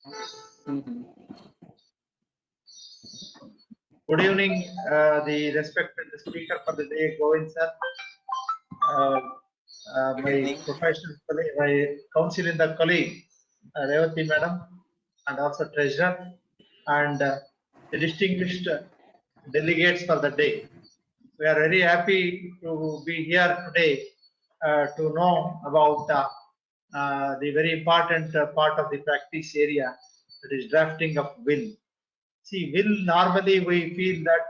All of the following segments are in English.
Good evening, the respected speaker for the day, Govind sir. My professional colleague, my council in the colleague, Revati madam, and also treasurer, and the distinguished delegates for the day. We are very happy to be here today to know about the very important part of the practice area, that is drafting of will. See, will normally we feel that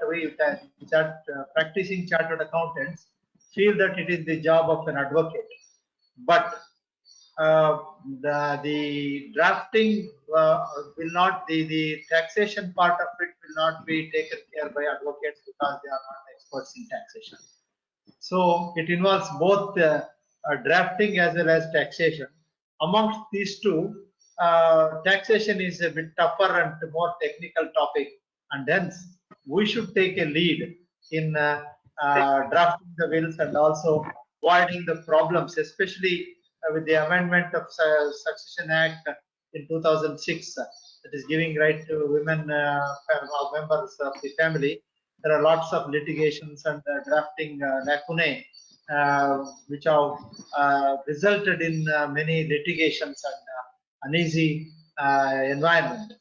practicing chartered accountants feel that it is the job of an advocate, but the drafting will not, the taxation part of it will not be taken care by advocates because they are not experts in taxation. So it involves both drafting as well as taxation. Amongst these two, taxation is a bit tougher and more technical topic, and hence we should take a lead in drafting the wills and also avoiding the problems, especially with the amendment of Succession Act in 2006, that is giving right to women members of the family. There are lots of litigations and drafting lacunae which have resulted in many litigations and uneasy environment.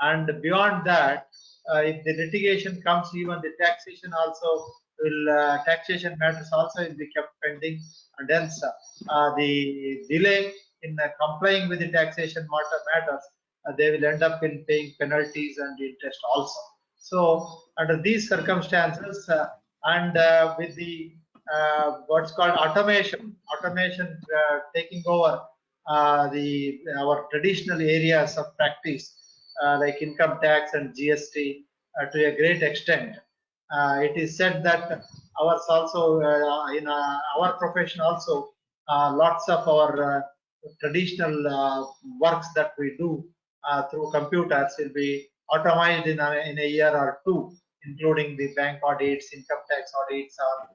And beyond that, if the litigation comes, even the taxation also will, taxation matters also will be kept pending, and hence the delay in complying with the taxation matters, they will end up in paying penalties and interest also. So under these circumstances, and with the what's called automation taking over our traditional areas of practice, like income tax and GST to a great extent. It is said that ours also, in our profession also, lots of our traditional works that we do through computers will be automated in a year or two, including the bank audits, income tax audits, or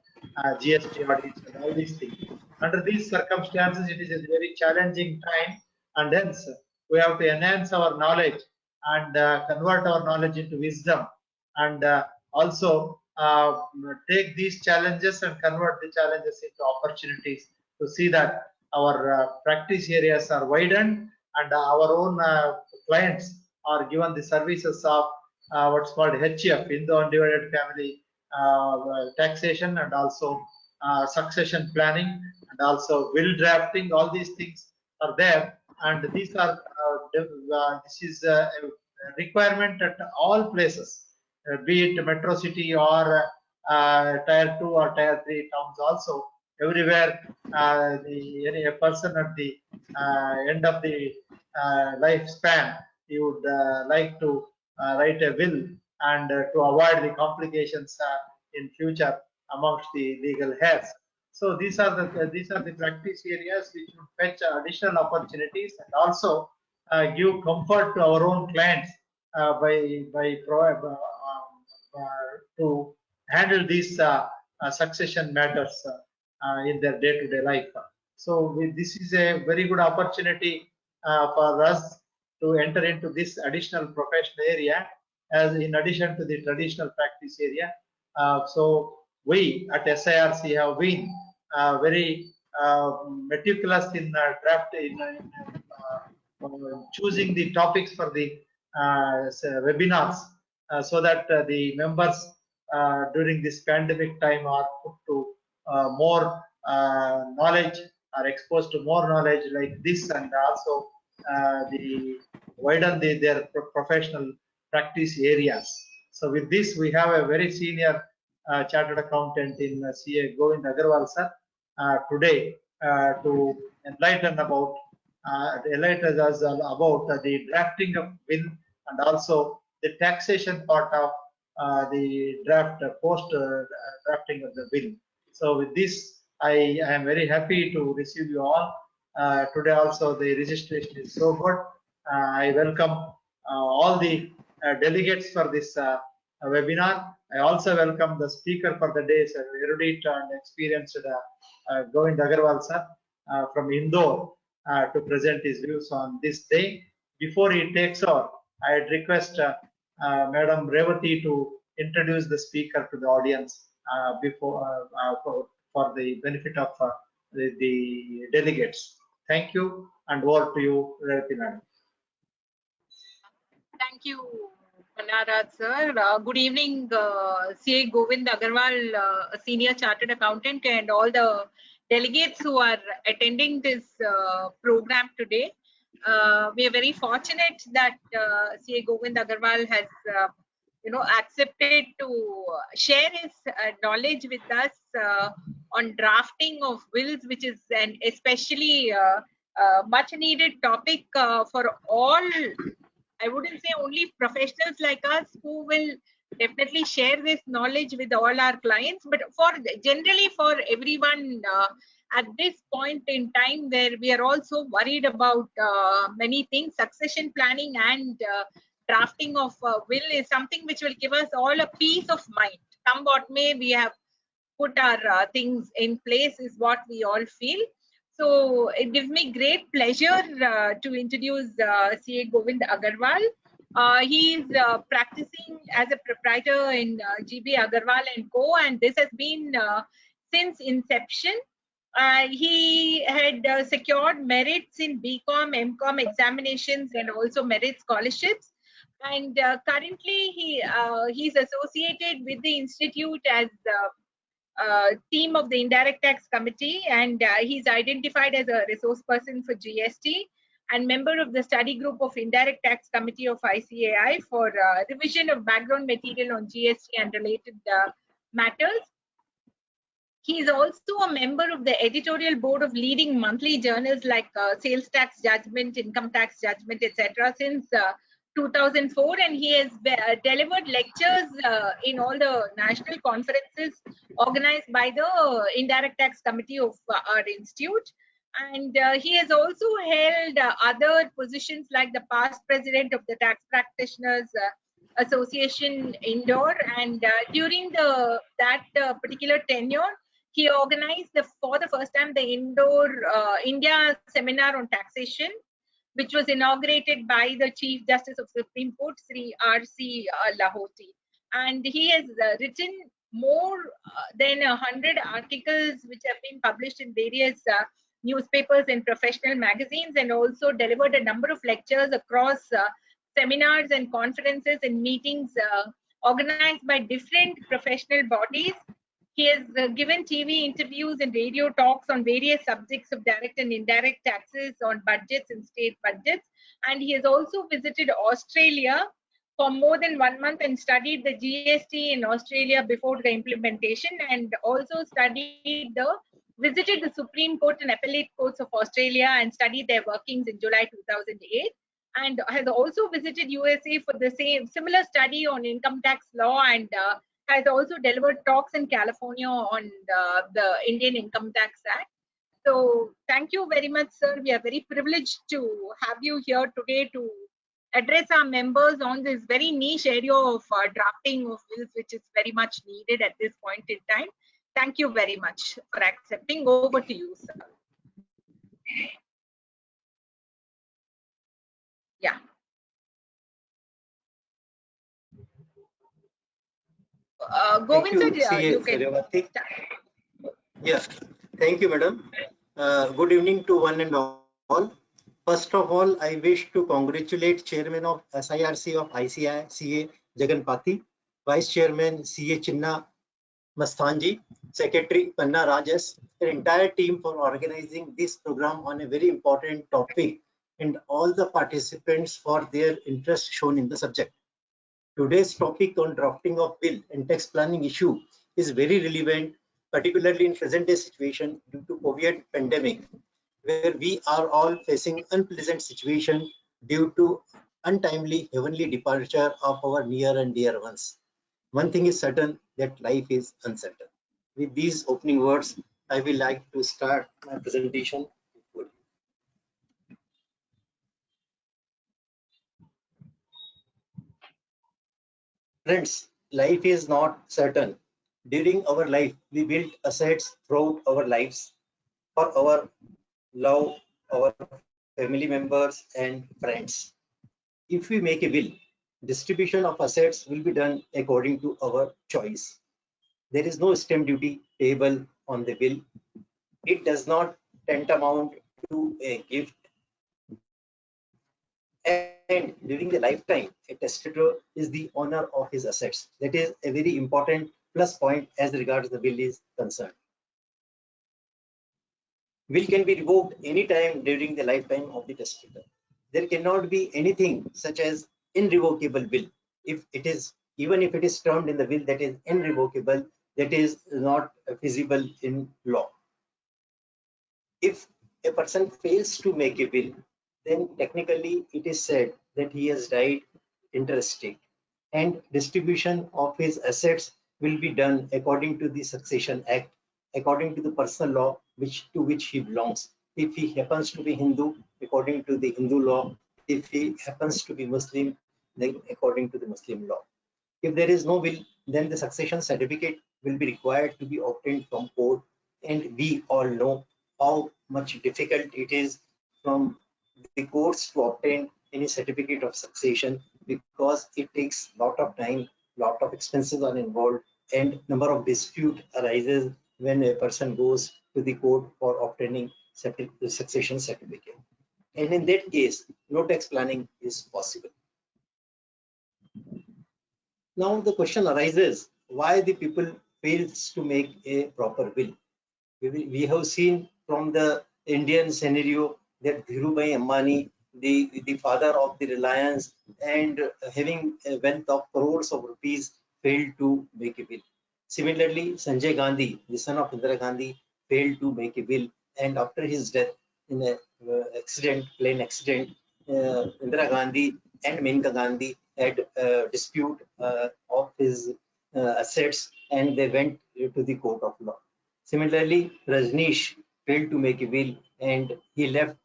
GST audits, and all these things. Under these circumstances, it is a very challenging time, and hence we have to enhance our knowledge and convert our knowledge into wisdom, and also take these challenges and convert the challenges into opportunities to see that our practice areas are widened and our own clients are given the services of what's called HF, Indo Undivided Family taxation, and also succession planning, and also will drafting. All these things are there, and these are this is a requirement at all places, be it metro city or tier 2 or tier 3 towns also. Everywhere a person at the end of the lifespan, he would like to write a will, and to avoid the complications in future amongst the legal heirs. So these are the practice areas which would fetch additional opportunities, and also give comfort to our own clients to handle these succession matters in their day-to-day life. So this is a very good opportunity for us to enter into this additional professional area, as in addition to the traditional practice area. So we at SIRC have been very meticulous in choosing the topics for the webinars, so that the members during this pandemic time are put to more knowledge, are exposed to more knowledge like this, and also the widen their professional practice areas. So with this, we have a very senior chartered accountant in CA Govind Agarwal sir today to enlighten us about the drafting of will, and also the taxation part of the post drafting of the will. So with this, I am very happy to receive you all. Today also the registration is so good. I welcome all the delegates for this webinar. I also welcome the speaker for the day, erudite and experienced Govind Agarwal sir from Indore to present his views on this day. before he takes over, I'd request Madam Revati to introduce the speaker to the audience for the benefit of the delegates. Thank you, and over to you, Revati Madam. Thank you, Panaraj sir. Good evening, CA Govind Agarwal, a senior chartered accountant, and all the delegates who are attending this program today. We are very fortunate that CA Govind Agarwal has, accepted to share his knowledge with us on drafting of wills, which is an especially much needed topic for all. I wouldn't say only professionals like us who will definitely share this knowledge with all our clients, but for generally for everyone at this point in time where we are also worried about many things, succession planning and drafting of will is something which will give us all a peace of mind. Come what may, we have put our things in place is what we all feel. So it gives me great pleasure to introduce CA Govind Agarwal. He is practicing as a proprietor in GB Agarwal and Co. And this has been since inception. He had secured merits in BCom, MCom examinations and also merit scholarships. And currently he's associated with the institute as team of the Indirect Tax Committee, and he's identified as a resource person for GST and member of the study group of Indirect Tax Committee of ICAI for revision of background material on GST and related matters. He is also a member of the editorial board of leading monthly journals like Sales Tax Judgment, Income Tax Judgment, etc. since 2004, and he has delivered lectures in all the national conferences organized by the Indirect Tax Committee of our institute. And he has also held other positions like the past president of the Tax Practitioners Association Indore, and during that particular tenure, he organized for the first time the Indore India Seminar on Taxation, which was inaugurated by the Chief Justice of Supreme Court, Sri R.C. Lahoti. And he has written more than 100 articles which have been published in various newspapers and professional magazines, and also delivered a number of lectures across seminars and conferences and meetings organized by different professional bodies. He has given TV interviews and radio talks on various subjects of direct and indirect taxes, on budgets and state budgets. And he has also visited Australia for more than 1 month and studied the GST in Australia before the implementation, and also visited the Supreme Court and Appellate Courts of Australia and studied their workings in July 2008. And has also visited USA for the similar study on income tax law, and has also delivered talks in California on the Indian Income Tax Act. So thank you very much, sir. We are very privileged to have you here today to address our members on this very niche area of drafting of wills, which is very much needed at this point in time. Thank you very much for accepting. Over to you, sir. Yeah. Govind sir, you can start. Yes, thank you, madam. Good evening to one and all. First of all, I wish to congratulate Chairman of SIRC of ICAI, CA Jaganpati, Vice Chairman CA Chinna Masthanji, Secretary Panna Rajas, the entire team for organizing this program on a very important topic, and all the participants for their interest shown in the subject. Today's topic on drafting of bill and tax planning issue is very relevant, particularly in present day situation due to COVID pandemic, where we are all facing unpleasant situation due to untimely heavenly departure of our near and dear ones. One thing is certain, that life is uncertain. With these opening words, I will like to start my presentation. Friends, life is not certain. During our life, we build assets throughout our lives for our love, our family members and friends. if we make a will, distribution of assets will be done according to our choice. There is no stamp duty payable on the will. It does not tantamount to a gift. And during the lifetime, a testator is the owner of his assets. That is a very important plus point as regards the will is concerned. Will can be revoked anytime during the lifetime of the testator. There cannot be anything such as irrevocable will. If it is, even if it is termed in the will that is irrevocable, that is not feasible in law. If a person fails to make a will, then technically it is said that he has died intestate, and distribution of his assets will be done according to the Succession Act, according to the personal law to which he belongs. If he happens to be Hindu, according to the Hindu law. If he happens to be Muslim, then according to the Muslim law. If there is no will, then the succession certificate will be required to be obtained from court, and we all know how much difficult it is from the courts to obtain any certificate of succession, because it takes a lot of time, lot of expenses are involved, and number of dispute arises when a person goes to the court for obtaining the succession certificate. And in that case, no tax planning is possible. Now the question arises, why the people fails to make a proper will? We have seen from the Indian scenario that Dhirubhai Ambani, the father of the Reliance, and having a wealth of crores of rupees, failed to make a will. Similarly, Sanjay Gandhi, the son of Indira Gandhi, failed to make a will, and after his death in a plane accident, Indira Gandhi and Maneka Gandhi had a dispute of his assets, and they went to the court of law. Similarly, Rajneesh failed to make a will, and he left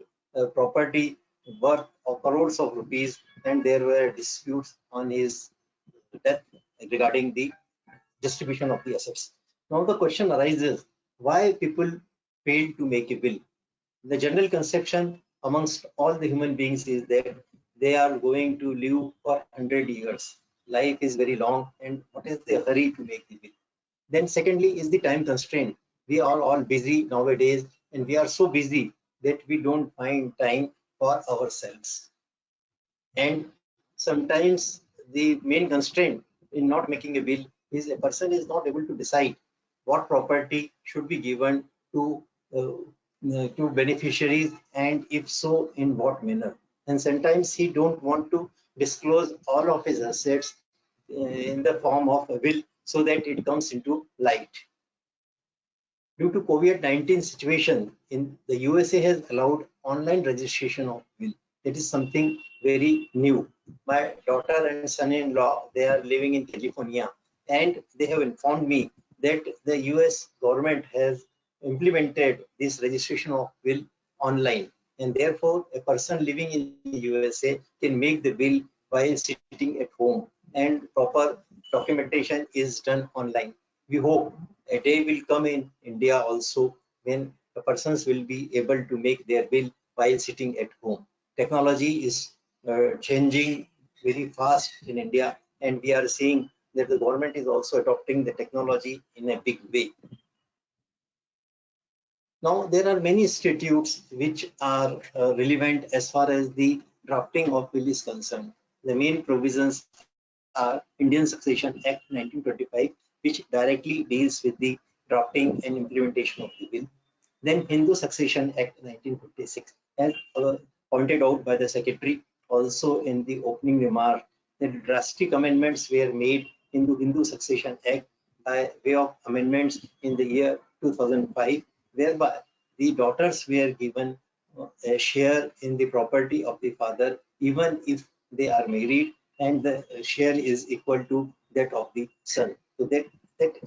property worth of crores of rupees, and there were disputes on his death regarding the distribution of the assets. Now the question arises, why people fail to make a will? The general conception amongst all the human beings is that they are going to live for 100 years. Life is very long, and what is the hurry to make the will? Then secondly is the time constraint. We are all busy nowadays, and we are so busy that we don't find time for ourselves. And sometimes the main constraint in not making a will is a person is not able to decide what property should be given to beneficiaries, and if so, in what manner. And sometimes he don't want to disclose all of his assets in the form of a will, so that it comes into light. Due to COVID-19 situation, in the USA has allowed online registration of will. It is something very new. My daughter and son-in-law, they are living in California, and they have informed me that the US government has implemented this registration of will online, and therefore a person living in the USA can make the will while sitting at home, and proper documentation is done online. We hope a day will come in India also when the persons will be able to make their will while sitting at home. Technology is changing very fast in India, and we are seeing that the government is also adopting the technology in a big way. Now, there are many statutes which are relevant as far as the drafting of will is concerned. The main provisions are Indian Succession Act 1925, which directly deals with the drafting and implementation of the will. Then Hindu Succession Act 1956, as pointed out by the Secretary also in the opening remark, that drastic amendments were made in the Hindu Succession Act by way of amendments in the year 2005, whereby the daughters were given a share in the property of the father, even if they are married, and the share is equal to that of the son. So that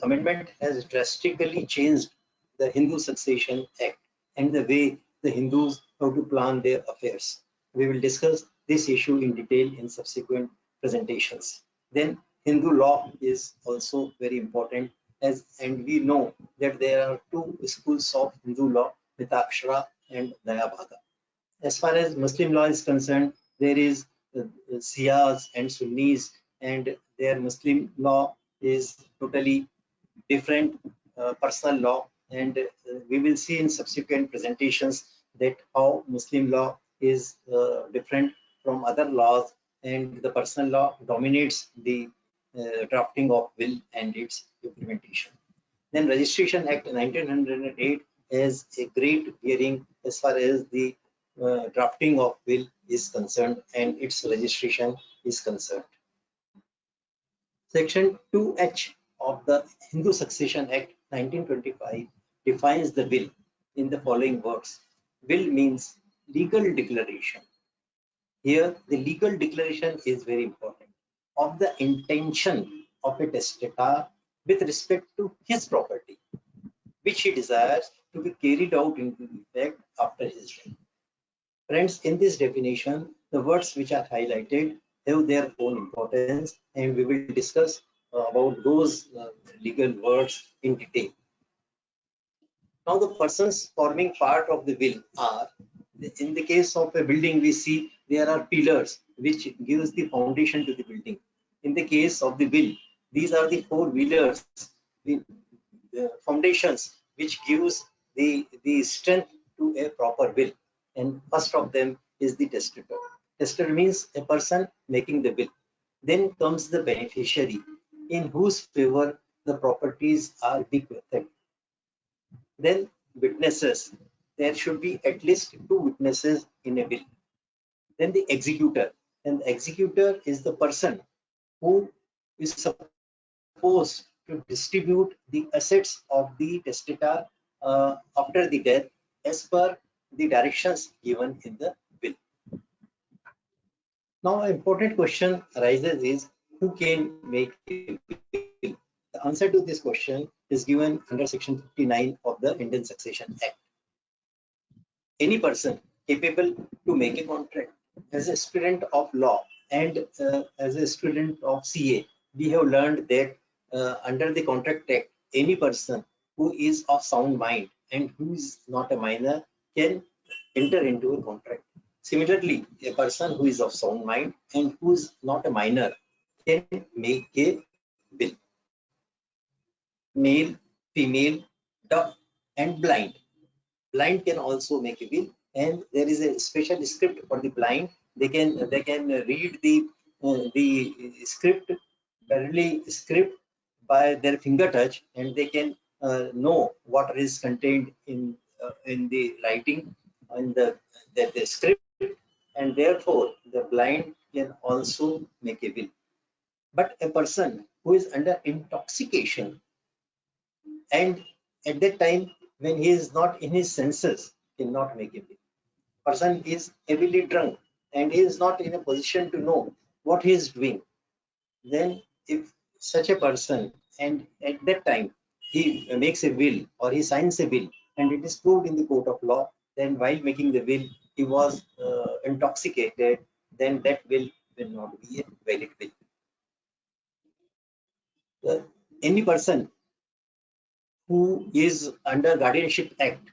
amendment has drastically changed the Hindu Succession Act and the way the Hindus have to plan their affairs. We will discuss this issue in detail in subsequent presentations. Then Hindu law is also very important, and we know that there are two schools of Hindu law, Mitakshara and Dayabhaga. As far as Muslim law is concerned, there is Shias and Sunnis, and their Muslim law is totally different personal law, and we will see in subsequent presentations that how Muslim law is different from other laws, and the personal law dominates the drafting of will and its implementation. Then Registration Act 1908 has a great bearing as far as the drafting of will is concerned and its registration is concerned. Section 2H of the Hindu Succession Act 1925 defines the will in the following words. Will means legal declaration. Here, the legal declaration is very important of the intention of a testator with respect to his property, which he desires to be carried out into effect after his death. Friends, in this definition, the words which are highlighted have their own importance, and we will discuss about those legal words in detail. Now, the persons forming part of the will are, in the case of a building, we see there are pillars which gives the foundation to the building. In the case of the will, these are the four pillars, the foundations which gives the strength to a proper will. And first of them is the testator. Testator means a person making the will. Then comes the beneficiary, in whose favor the properties are bequeathed. Then witnesses. There should be at least 2 witnesses in a will. Then the executor. And the executor is the person who is supposed to distribute the assets of the testator after the death as per the directions given in the will. Now, an important question arises is, who can make a will? The answer to this question is given under section 59 of the Indian Succession Act. Any person capable to make a contract. As a student of law and as a student of CA, we have learned that under the Contract Act, any person who is of sound mind and who is not a minor can enter into a contract. Similarly, a person who is of sound mind and who is not a minor can make a will. Male, female, deaf, and blind. Blind can also make a will, and there is a special script for the blind. They can read the script, barely script by their finger touch, and they can know what is contained in the writing and the script, and therefore the blind can also make a will. But a person who is under intoxication, and at that time when he is not in his senses, cannot make a will. Person is heavily drunk and he is not in a position to know what he is doing. Then if such a person, and at that time he makes a will or he signs a will and it is proved in the court of law, then while making the will he was intoxicated, then that will not be a valid will. Any person who is under Guardianship Act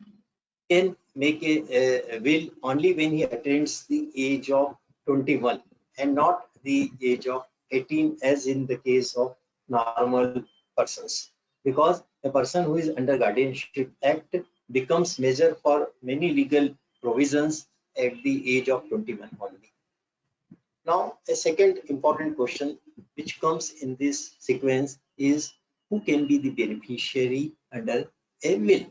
can make a will only when he attains the age of 21 and not the age of 18 as in the case of normal persons, because a person who is under Guardianship Act becomes major for many legal provisions at the age of 21 only. Now, a second important question which comes in this sequence is, who can be the beneficiary under a will?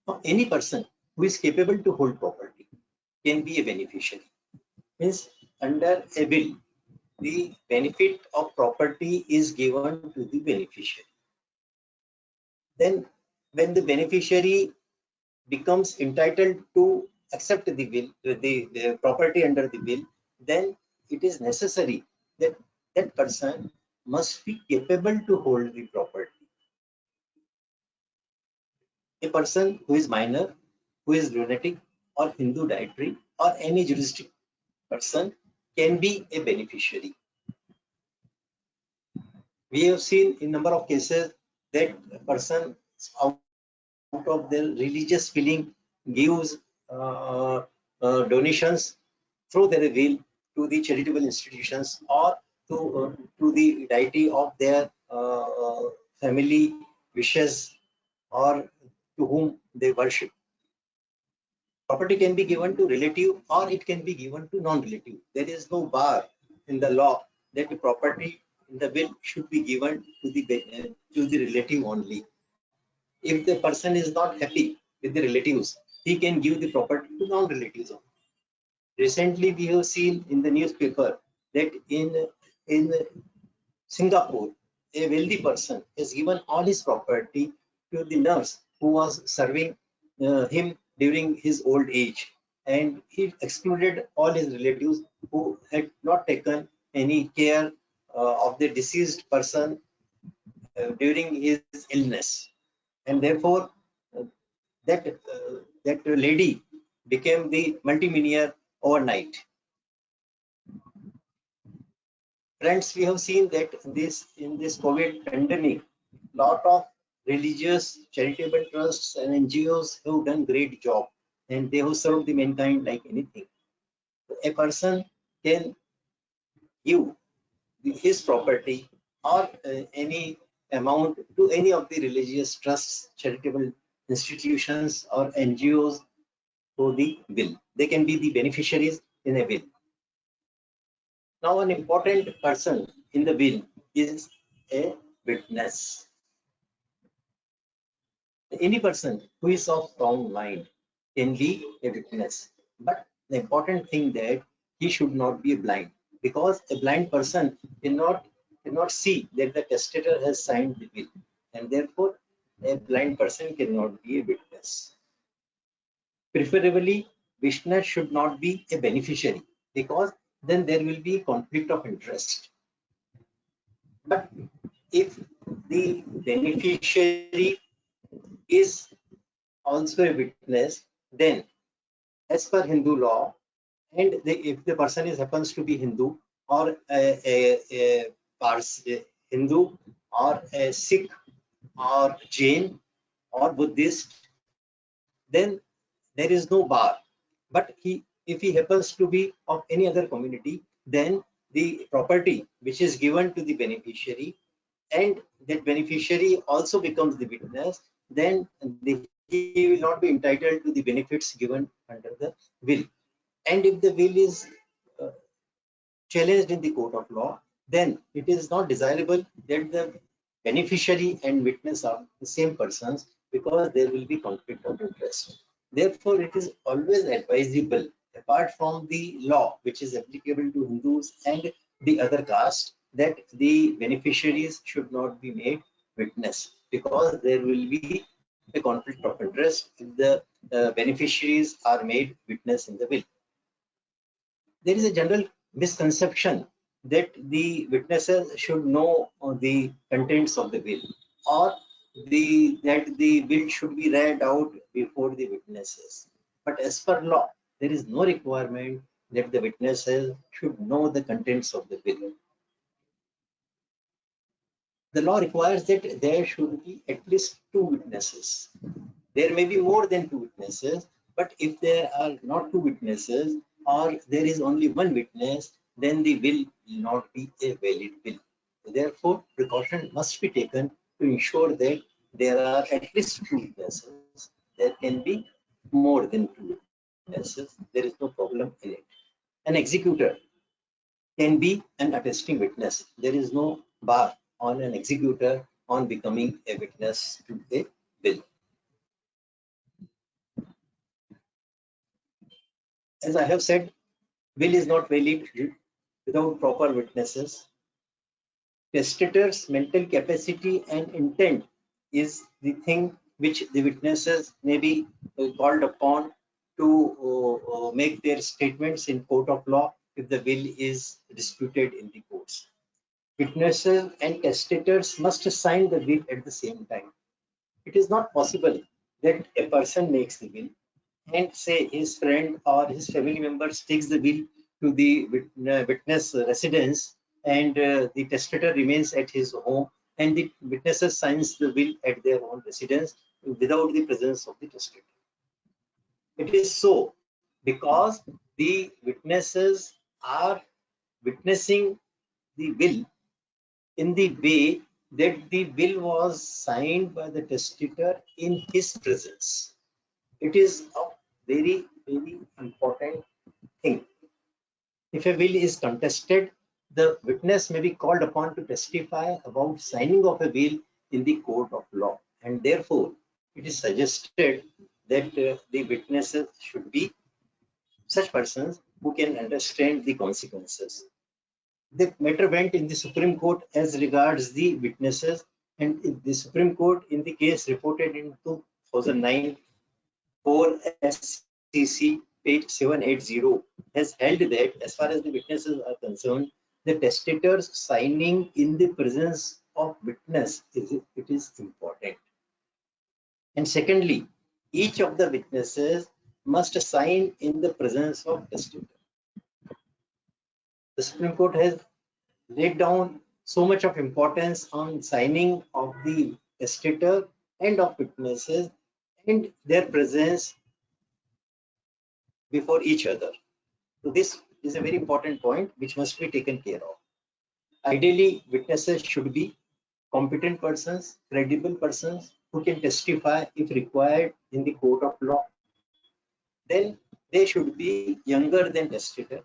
Now, any person who is capable to hold property can be a beneficiary. Means under a will, the benefit of property is given to the beneficiary. Then when the beneficiary becomes entitled to accept the will, the property under the will, then it is necessary that that person must be capable to hold the property. A person who is minor, who is lunatic or Hindu dietary or any juristic person can be a beneficiary. We have seen in number of cases that a person out of their religious feeling gives donations through their will to the charitable institutions or to the deity of their family wishes or to whom they worship. Property can be given to relative or it can be given to non-relative. There is no bar in the law that the property in the will should be given to the relative only. If the person is not happy with the relatives, he can give the property to non-relatives. Recently, we have seen in the newspaper that in Singapore, a wealthy person has given all his property to the nurse who was serving him during his old age, and he excluded all his relatives who had not taken any care of the deceased person during his illness, and therefore uh, that lady became the multimillionaire overnight. Friends, we have seen that in this COVID pandemic, lot of religious charitable trusts and NGOs have done great job, and they have served the mankind like anything. A person can give his property or any amount to any of the religious trusts, charitable institutions or NGOs through the will. They can be the beneficiaries in a will. Now, an important person in the will is a witness. Any person who is of strong mind can be a witness. But the important thing that he should not be blind, because a blind person cannot see that the testator has signed the will, and therefore a blind person cannot be a witness. Preferably, witness should not be a beneficiary, because then there will be conflict of interest. But if the beneficiary is also a witness, then as per Hindu law, and if the person happens to be Hindu or a Hindu or a Sikh or Jain or Buddhist, then there is no bar. But if he happens to be of any other community, then the property which is given to the beneficiary and that beneficiary also becomes the witness, then he will not be entitled to the benefits given under the will. And if the will is uh, challenged in the court of law, then it is not desirable that the beneficiary and witness are the same persons, because there will be conflict of interest. Therefore, it is always advisable, apart from the law which is applicable to Hindus and the other caste, that the beneficiaries should not be made witness, because there will be a conflict of interest if the beneficiaries are made witness in the will. There is a general misconception that the witnesses should know the contents of the will, or that the will should be read out before the witnesses. But as per law, there is no requirement that the witnesses should know the contents of the will. The law requires that there should be at least 2 witnesses. There may be more than 2 witnesses, but if there are not 2 witnesses or there is only 1 witness, then the will not be a valid will. Therefore, precaution must be taken to ensure that there are at least 2 witnesses. There can be more than 2 witnesses. There is no problem in it. An executor can be an attesting witness. There is no bar on an executor on becoming a witness to a will. As I have said, will is not valid without proper witnesses. Testator's mental capacity and intent is the thing which the witnesses may be called upon to make their statements in court of law if the will is disputed in the courts. Witnesses and testators must sign the will at the same time. It is not possible that a person makes the will and say his friend or his family members takes the will to the witness residence, and the testator remains at his home, and the witnesses signs the will at their own residence without the presence of the testator. It is so because the witnesses are witnessing the will in the way that the will was signed by the testator in his presence. It is a very, very important thing. If a will is contested, the witness may be called upon to testify about signing of a will in the court of law, and therefore it is suggested that the witnesses should be such persons who can understand the consequences. The matter went in the Supreme Court as regards the witnesses, and the Supreme Court, in the case reported in 2009 4 SCC page 780, has held that as far as the witnesses are concerned, the testator's signing in the presence of witness is important. And secondly, each of the witnesses must sign in the presence of testator. The Supreme Court has laid down so much of importance on signing of the testator and of witnesses and their presence before each other. So this is a very important point which must be taken care of. Ideally, witnesses should be competent persons, credible persons who can testify if required in the court of law. Then they should be younger than testator.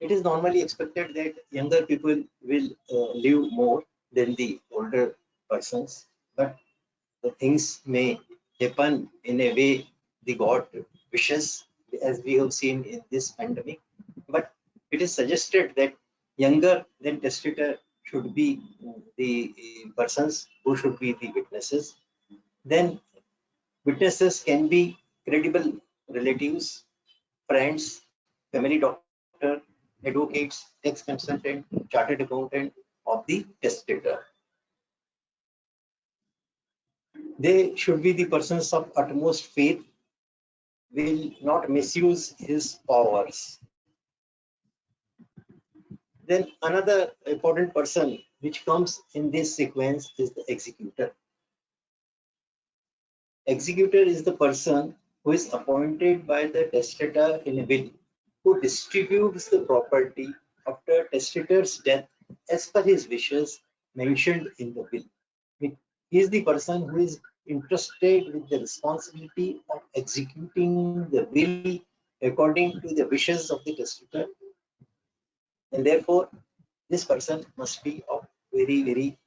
It is normally expected that younger people will live more than the older persons, but the things may happen in a way the God wishes, as we have seen in this pandemic. But it is suggested that younger than testator should be the persons who should be the witnesses. Then witnesses can be credible relatives, friends, family doctor, advocates, tax consultant, chartered accountant of the testator. They should be the persons of utmost faith, will not misuse his powers. Then another important person which comes in this sequence is the executor. Executor is the person who is appointed by the testator in a will, who distributes the property after testator's death as per his wishes mentioned in the will. He is the person who is entrusted with the responsibility of executing the will according to the wishes of the testator, and therefore this person must be of very, very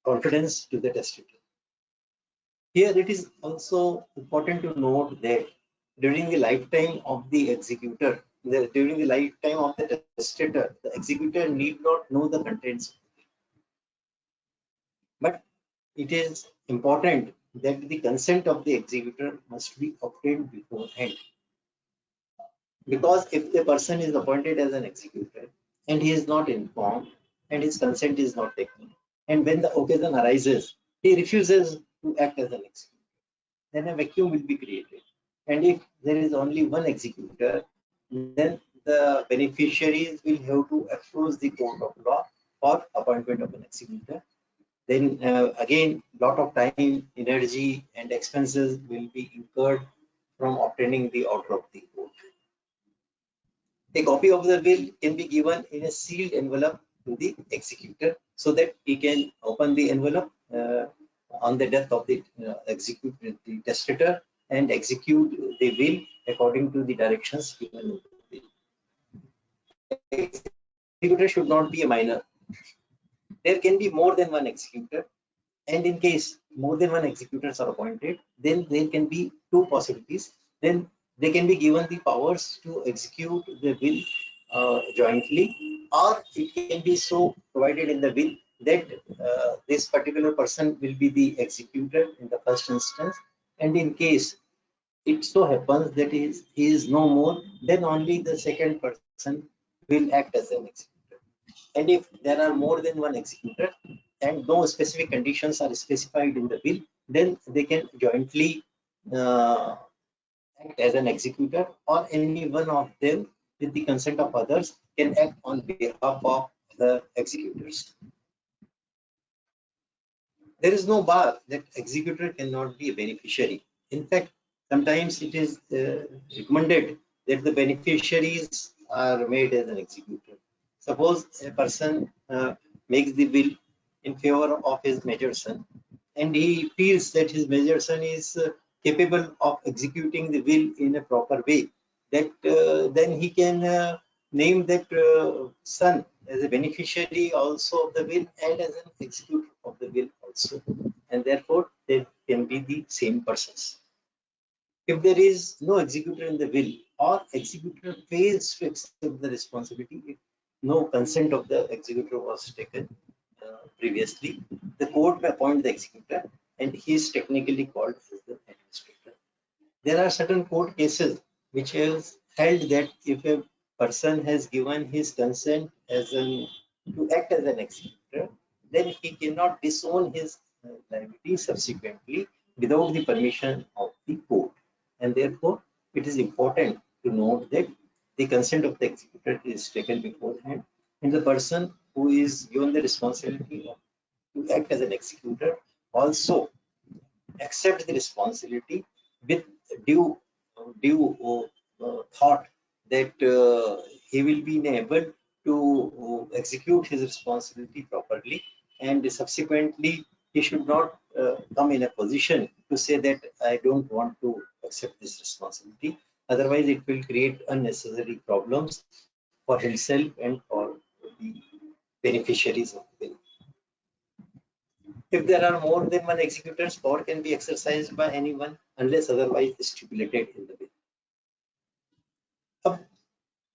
confidence to the testator. Here it is also important to note that during the lifetime of the executor, during the lifetime of the testator, the executor need not know the contents. But it is important that the consent of the executor must be obtained beforehand. Because if the person is appointed as an executor and he is not informed and his consent is not taken, and when the occasion arises, he refuses to act as an executor, then a vacuum will be created. And if there is only one executor, then the beneficiaries will have to approach the court of law for appointment of an executor. Then again, lot of time, energy, and expenses will be incurred from obtaining the order of the court. A copy of the will can be given in a sealed envelope to the executor so that he can open the envelope on the death of the the testator and execute the will according to the directions given in the will. Executor should not be a minor. There can be more than one executor, and in case more than one executors are appointed, then there can be two possibilities. Then they can be given the powers to execute the will jointly, or it can be so provided in the will that this particular person will be the executor in the first instance, and in case it so happens that he is no more, then only the second person will act as an executor. And if there are more than one executor and no specific conditions are specified in the will, then they can jointly act as an executor, or any one of them with the consent of others can act on behalf of the executors. There is no bar that executor cannot be a beneficiary. In fact, sometimes it is recommended that the beneficiaries are made as an executor. Suppose a person makes the will in favor of his major son, and he feels that his major son is capable of executing the will in a proper way, that then he can name that son as a beneficiary also of the will and as an executor of the will also, and therefore they can be the same persons. If there is no executor in the will, or executor fails to accept the responsibility, if no consent of the executor was taken previously, the court may appoint the executor, and he is technically called as the administrator. There are certain court cases which has held that if a person has given his consent as to act as an executor, then he cannot disown his liability subsequently without the permission of the court. And therefore, it is important to note that the consent of the executor is taken beforehand, and the person who is given the responsibility to act as an executor also accept the responsibility with due thought that he will be able to execute his responsibility properly, and subsequently he should not come in a position to say that I don't want to accept this responsibility. Otherwise, it will create unnecessary problems for himself and for the beneficiaries of the will. If there are more than one executors, power can be exercised by anyone unless otherwise stipulated in the will.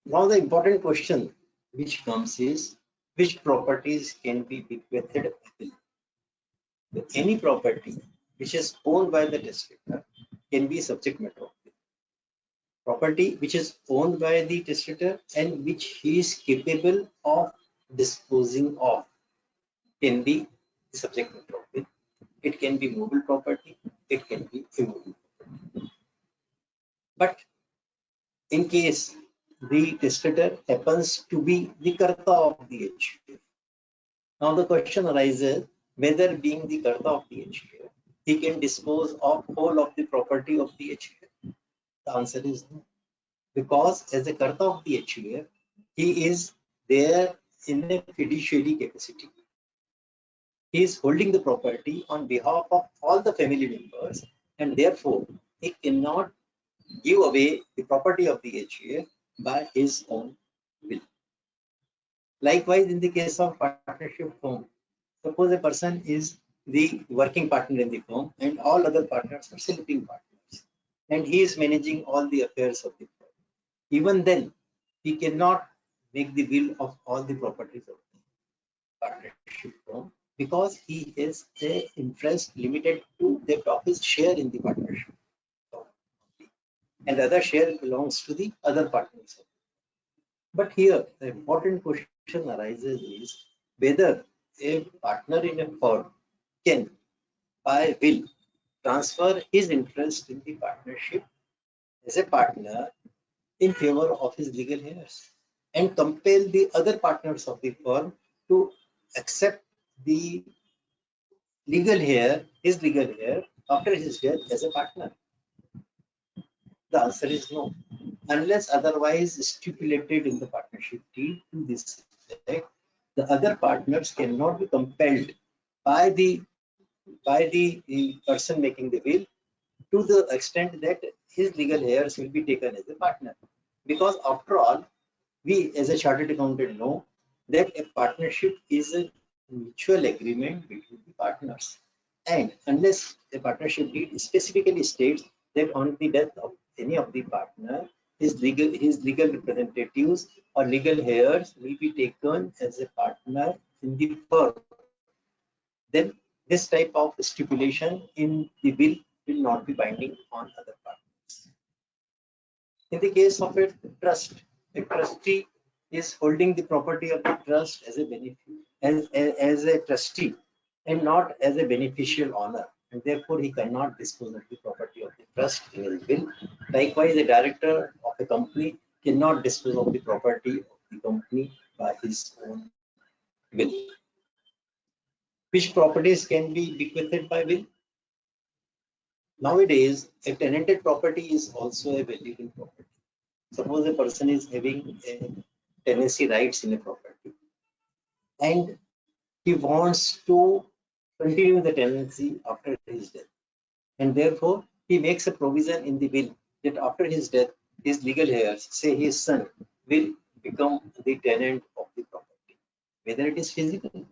Now the important question which comes is, which properties can be bequeathed by will? Any property which is owned by the testator can be subject matter of will. Property which is owned by the testator and which he is capable of disposing of can be the subject matter of will. It can be movable property, it can be immovable property. But in case the testator happens to be the karta of the HUF, now the question arises whether, being the karta of the HUF, he can dispose of whole of the property of the HUF. The answer is no, because as a karta of the HUF, he is there in a fiduciary capacity. He is holding the property on behalf of all the family members, and therefore he cannot give away the property of the HUF by his own will. Likewise, in the case of partnership firm, suppose a person is the working partner in the firm and all other partners are sleeping partners, and he is managing all the affairs of the firm. Even then, he cannot make the will of all the properties of the partnership firm, because he has an interest limited to that of his share in the partnership, and other share belongs to the other partners. But here the important question arises is whether a partner in a firm can, by will, transfer his interest in the partnership as a partner in favor of his legal heirs and compel the other partners of the firm to accept the legal heir, his legal heir, after his death as a partner. The answer is no, unless otherwise stipulated in the partnership deed to this effect. The other partners cannot be compelled by the person making the will to the extent that his legal heirs will be taken as a partner, because after all, we as a chartered accountant know that a partnership is a mutual agreement between the partners, and unless a partnership deed specifically states that on the death of any of the partner, his legal representatives or legal heirs will be taken as a partner in the firm, then this type of stipulation in the will not be binding on other partners. In the case of a trust, a trustee is holding the property of the trust as a as a trustee and not as a beneficial owner, and therefore he cannot dispose of the property of the trust in his will. Likewise, a director of a company cannot dispose of the property of the company by his own will. Which properties can be bequeathed by will? Nowadays, a tenanted property is also a valuable property. Suppose a person is having a tenancy rights in a property, and he wants to continue the tenancy after his death. And therefore, he makes a provision in the will that after his death, his legal heirs, say his son, will become the tenant of the property. Whether it is physical,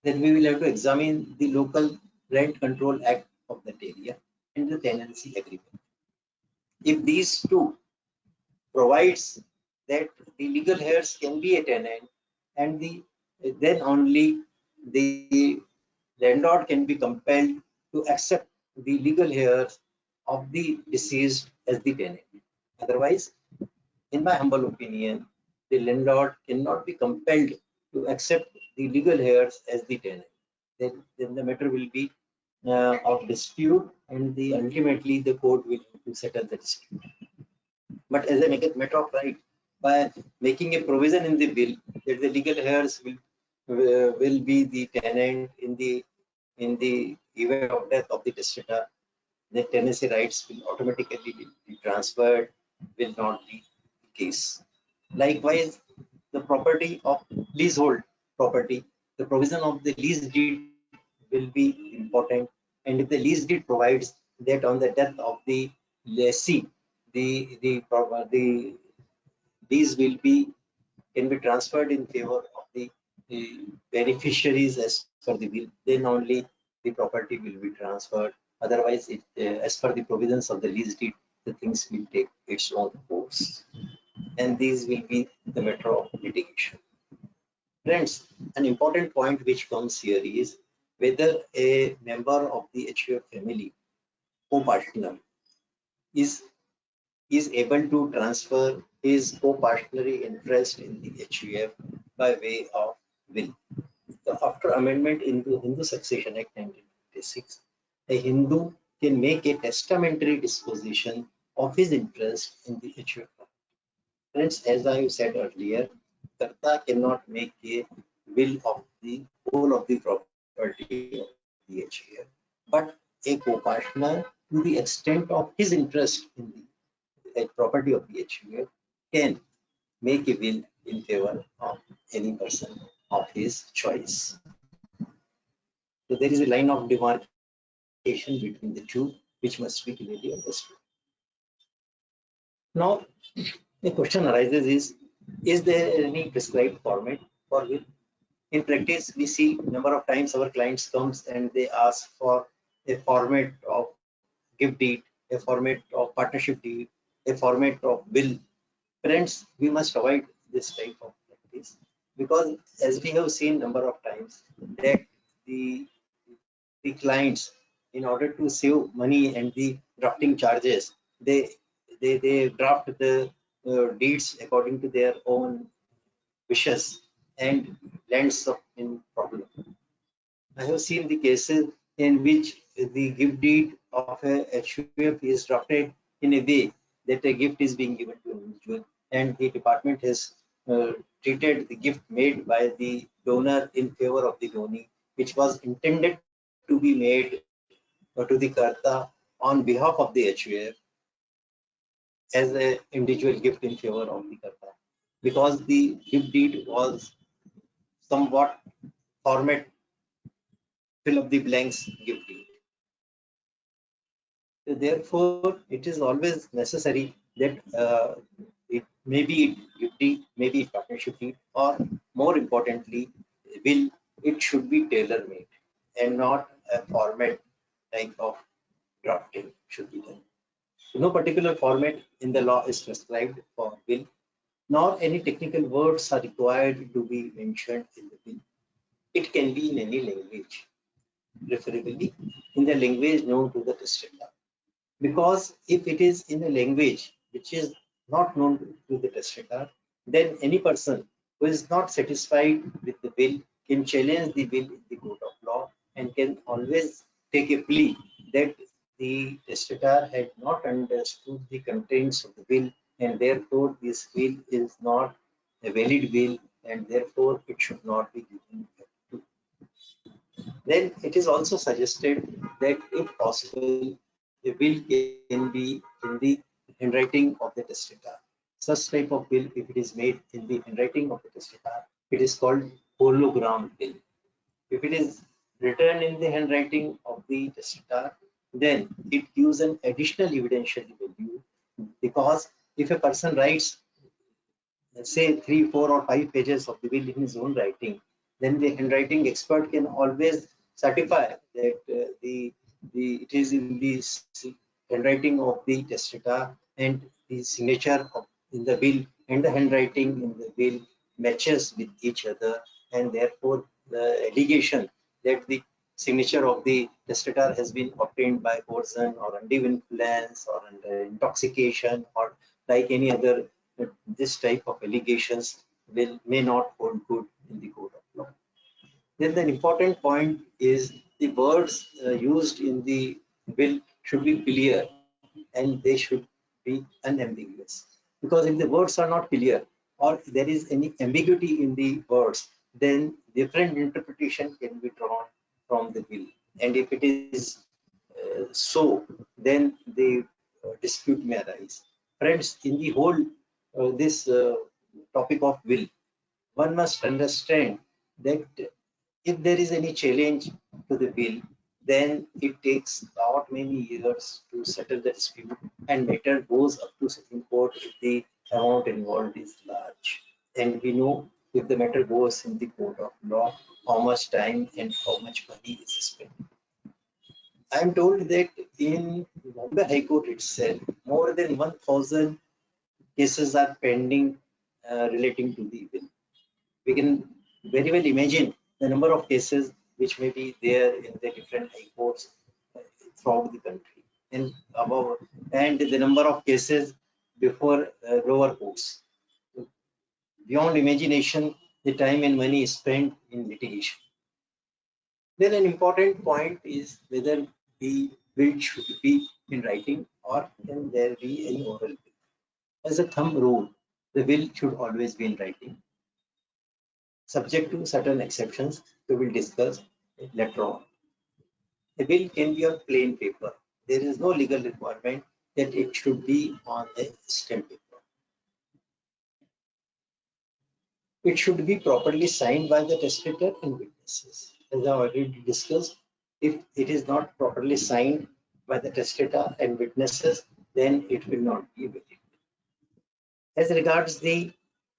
then we will have to examine the local rent control act of that area and the tenancy agreement. If these two provides that the legal heirs can be a tenant, and then only the landlord can be compelled to accept the legal heirs of the deceased as the tenant. Otherwise, in my humble opinion, the landlord cannot be compelled to accept the legal heirs as the tenant. Then the matter will be of dispute, and ultimately the court will have to settle the dispute. But as a matter of right, by making a provision in the will that the legal heirs will be the tenant in the event of death of the testator, the tenancy rights will automatically be transferred, will not be the case. Likewise, the property of leasehold property, the provision of the lease deed will be important. And if the lease deed provides that on the death of the lessee, the lease can be transferred in favor of the beneficiaries as per the will, then only the property will be transferred. Otherwise, as per the provisions of the lease deed, the things will take its own course, and these will be the matter of litigation. Friends, an important point which comes here is whether a member of the HUF family, co-partner, is able to transfer his co-partnership interest in the HUF by way of will. So after amendment in the Hindu Succession Act 1956, a Hindu can make a testamentary disposition of his interest in the HUF. Friends, as I said earlier, Karta cannot make a will of the whole of the property of the HUF, but a co-partner, to the extent of his interest in the property of the HUF, can make a will in favor of any person of his choice. So there is a line of demarcation between the two, which must be clearly understood. Now, the question arises is there any prescribed format for will? In practice, we see number of times our clients comes and they ask for a format of gift deed, a format of partnership deed, a format of will. Friends, we must avoid this type of practice, because as we have seen number of times that the clients, in order to save money and the drafting charges, they draft the deeds according to their own wishes and lands up in problem. I have seen the cases in which the gift deed of a HUF is drafted in a way that a gift is being given to an individual, and the department has treated the gift made by the donor in favor of the donee, which was intended to be made to the Karta on behalf of the HUF as an individual gift in favor of the Karta, because the gift deed was somewhat format fill up the blanks gift deed. So therefore, it is always necessary that it maybe gift deed, maybe partnership deed, or more importantly, will, it should be tailor made and not a format type of drafting should be done. So no particular format in the law is prescribed for will, nor any technical words are required to be mentioned in the will. It can be in any language, preferably in the language known to the testator. Because if it is in a language which is not known to the testator, then any person who is not satisfied with the will can challenge the will in the court of law and can always take a plea that the testator had not understood the contents of the will, and therefore this will is not a valid will, and therefore it should not be given to. Then it is also suggested that if possible, a will can be in the handwriting of the testator. Such type of will, if it is made in the handwriting of the testator, It is called hologram will. If it is written in the handwriting of the testator, then it gives an additional evidential value, because if a person writes, say, 3, 4, or 5 pages of the will in his own writing, then the handwriting expert can always certify that it is in the handwriting of the testator, and the signature in the will and the handwriting in the will matches with each other, and therefore the allegation that the signature of the testator has been obtained by coercion or undue influence or under intoxication or like any other, this type of allegations may not hold good in the court of law. Then the important point is the words used in the will should be clear and they should be unambiguous. Because if the words are not clear or there is any ambiguity in the words, then different interpretation can be drawn from the will. And if it is so, then the dispute may arise. Friends, in the whole this topic of will, one must understand that if there is any challenge to the bill, then it takes not many years to settle the dispute, and matter goes up to Supreme Court if the amount involved is large. And we know if the matter goes in the court of law, how much time and how much money is spent. I am told that in Bombay High Court itself, more than 1,000 cases are pending relating to the bill. We can very well imagine the number of cases which may be there in the different high courts throughout the country, and the number of cases before lower courts. Beyond imagination, the time and money spent in litigation. Then an important point is whether the will should be in writing or can there be any oral will. As a thumb rule, the will should always be in writing, subject to certain exceptions we will discuss later on. The will can be on plain paper. There is no legal requirement that it should be on a stamped paper. It should be properly signed by the testator and witnesses. As I already discussed, if it is not properly signed by the testator and witnesses, then it will not be valid. As regards the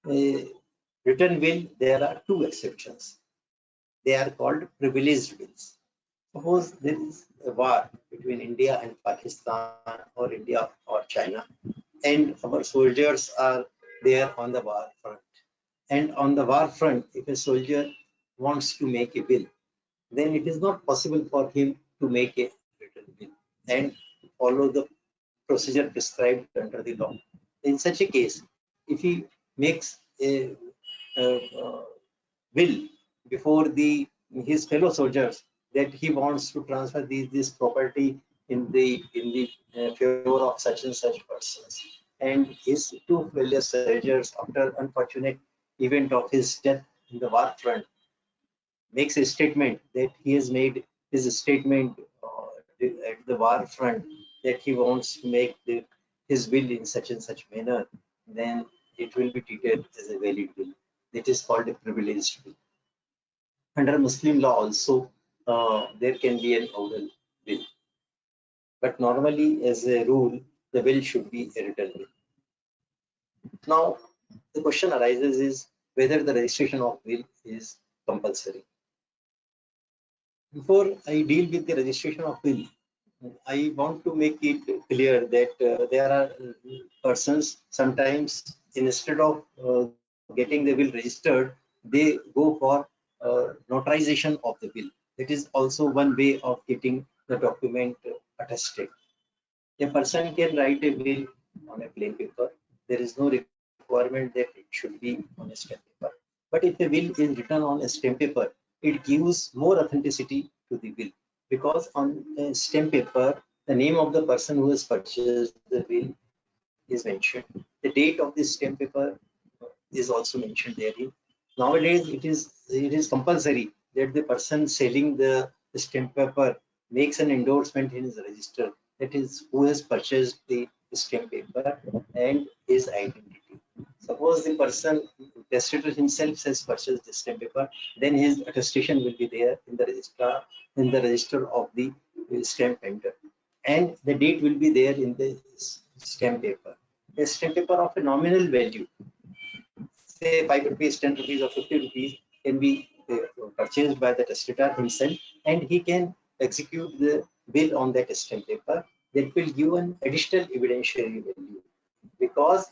written will, there are two exceptions. They are called privileged wills. Suppose there is a war between India and Pakistan or India or China, and our soldiers are there on the war front. And on the war front, if a soldier wants to make a will, then it is not possible for him to make a written will and follow the procedure prescribed under the law. In such a case, if he makes a will before his fellow soldiers that he wants to transfer this property in the favor of such and such persons, and his two fellow soldiers, after unfortunate event of his death in the war front, makes a statement that he has made his statement at the war front that he wants to make his will in such and such manner, then it will be treated as a valid will. It is called a privileged will. Under Muslim law also, there can be an oral will. But normally, as a rule, the will should be a written will. Now, the question arises is whether the registration of will is compulsory. Before I deal with the registration of will, I want to make it clear that there are persons sometimes, instead of getting the will registered, they go for notarization of the will. That is also one way of getting the document attested. A person can write a will on a plain paper. There is no requirement that it should be on a stamp paper. But if a will is written on a stamp paper, it gives more authenticity to the will, because on a stamp paper, the name of the person who has purchased the will is mentioned. The date of this stamp paper is also mentioned therein. Nowadays, it is compulsory that the person selling the stamp paper makes an endorsement in his register, that is, who has purchased the stamp paper and his identity. Suppose the person testator himself has purchased the stamp paper, then his attestation will be there in the register of the stamp vendor, and the date will be there in the stamp paper. A stamp paper of a nominal value, say 5 rupees, 10 rupees, or 50 rupees, can be purchased by the testator himself, and he can execute the bill on that stamp paper. That will give an additional evidentiary value, because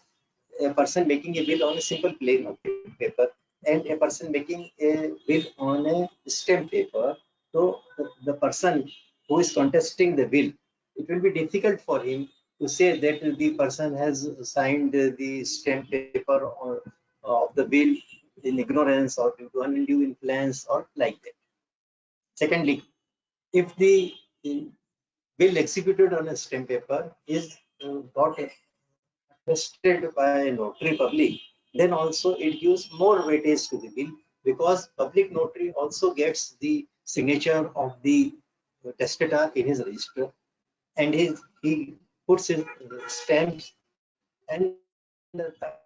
a person making a bill on a simple plain paper and a person making a bill on a stamp paper, so the person who is contesting the bill, it will be difficult for him to say that the person has signed the stamp paper of the bill in ignorance or due to undue influence or like that. Secondly, if the bill executed on a stamp paper is got attested by a notary public, then also it gives more weightage to the bill, because public notary also gets the signature of the testator in his register, and he puts his stamps and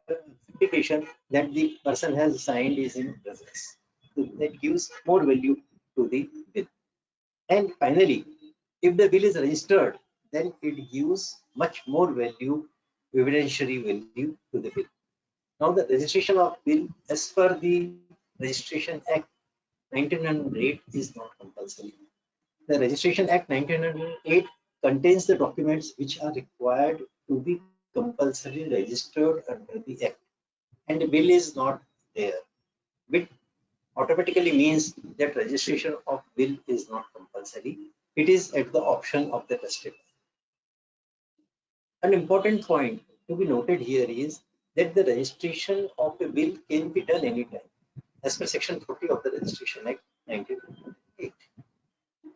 certification that the person has signed is in presence. So that gives more value to the bill. And finally, if the bill is registered, then it gives much more value, evidentiary value to the bill. Now, the registration of bill as per the Registration Act 1908 is not compulsory. The Registration Act 1908 contains the documents which are required to be compulsory registered under the Act, and the bill is not there, which automatically means that registration of bill is not compulsory. It is at the option of the testator. An important point to be noted here is that the registration of a bill can be done anytime, as per Section 40 of the Registration Act 1908.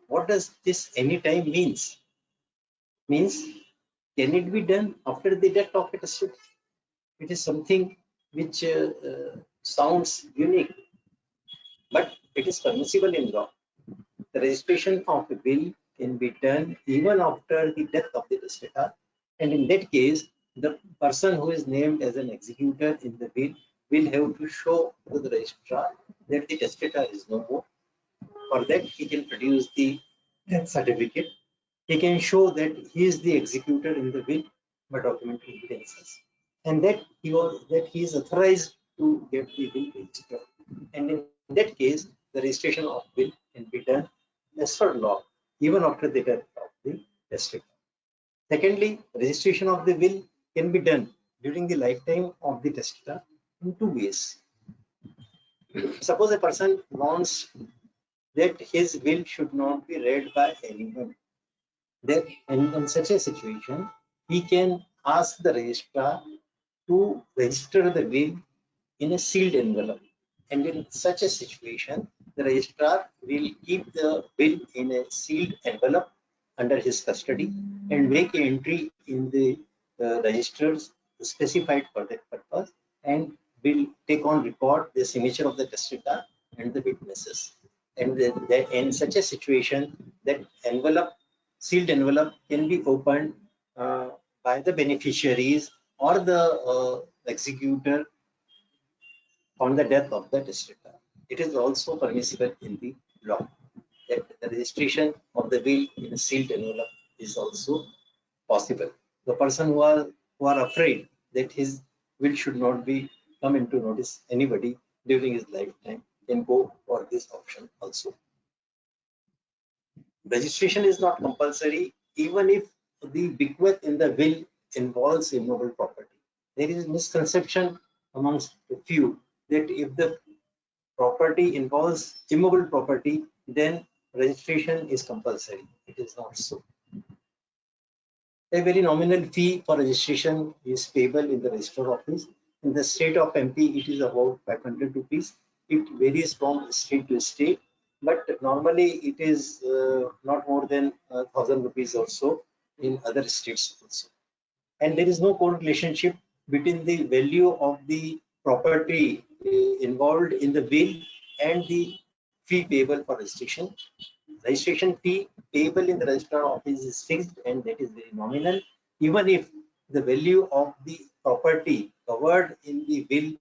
What does this anytime means? Means, can it be done after the death of a testator? It is something which sounds unique, but it is permissible in law. The registration of a bill can be done even after the death of the testator, and in that case, the person who is named as an executor in the bill will have to show to the registrar that the testator is no more. For that, he can produce the death certificate. He can show that he is the executor in the will by documentary evidences, and that he is authorized to get the will registered. And in that case, the registration of will can be done as per law, even after the death of the testator. Secondly, registration of the will can be done during the lifetime of the testator in two ways. Suppose a person wants that his will should not be read by anyone. Then, in such a situation, he can ask the registrar to register the will in a sealed envelope. And in such a situation, the registrar will keep the will in a sealed envelope under his custody and make an entry in the registers specified for that purpose, and will take on record the signature of the testator and the witnesses. And in such a situation, that envelope, sealed envelope, can be opened by the beneficiaries or the executor on the death of the testator. It is also permissible in the law that the registration of the will in a sealed envelope is also possible. The person who are afraid that his will should not be come into notice anybody during his lifetime can go for this option also. Registration is not compulsory even if the bequest in the will involves immovable property. There is misconception amongst a few that if the property involves immovable property, then registration is compulsory. It is not so. A very nominal fee for registration is payable in the register office. In the state of MP, it is about 500 rupees. It varies from state to state, but normally it is not more than 1,000 rupees or so in other states also. And there is no correlationship between the value of the property involved in the will and the fee payable for registration. Registration fee payable in the registrar office is fixed, and that is very nominal, even if the value of the property covered in the will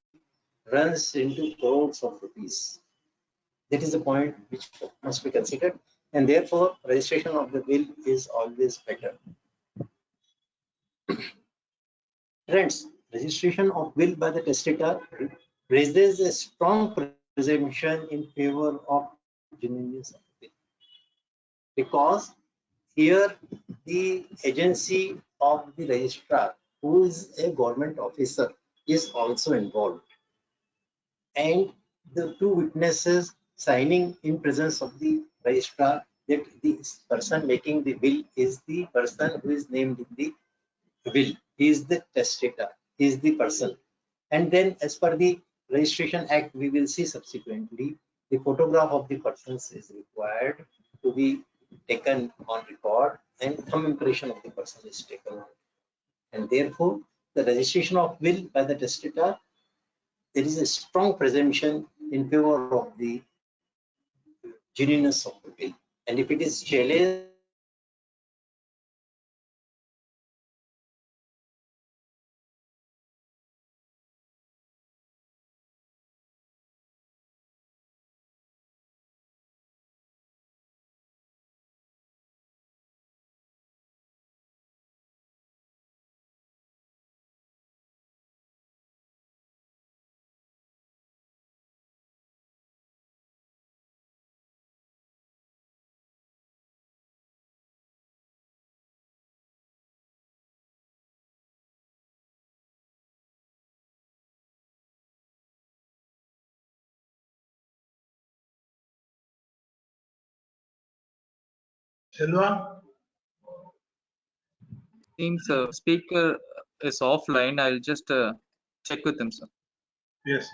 runs into crores of rupees. That is the point which must be considered, and therefore registration of the will is always better. Friends, registration of will by the testator raises a strong presumption in favor of genuineness of the will, because here the agency of the registrar, who is a government officer, is also involved, and the two witnesses signing in presence of the registrar that this person making the will is the person who is named in the will. He is the testator. He is the person. And then, as per the Registration Act, we will see subsequently the photograph of the persons is required to be taken on record, and thumb impression of the person is taken on. And therefore, the registration of will by the testator, there is a strong presumption in favor of the genuineness of the will. And if it is challenged, Silva? Seems speaker is offline. I'll just check with him, sir. Yes.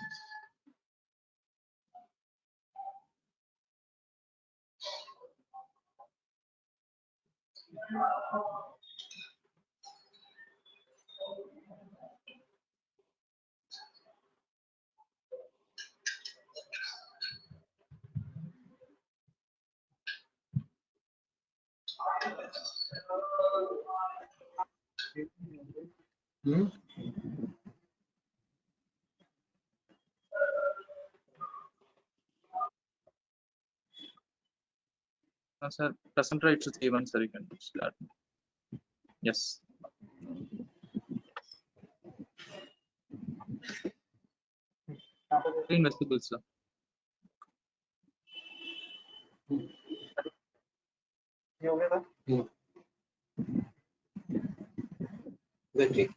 hmm? Sir, present rights is given, sir. You can start. Yes. Screen visible, sir. Good.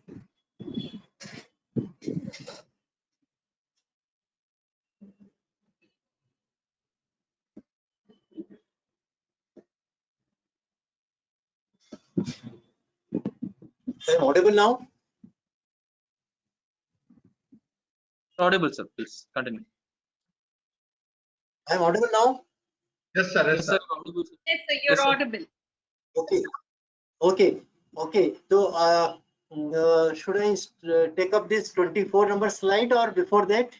I'm audible now? Audible, sir. Please continue. I'm audible now? Yes, sir. Yes, Yes, sir. sir. Audible, sir. Yes, sir, you're Yes, sir. audible. Okay. Okay. So, should I take up this 24 number slide or before that?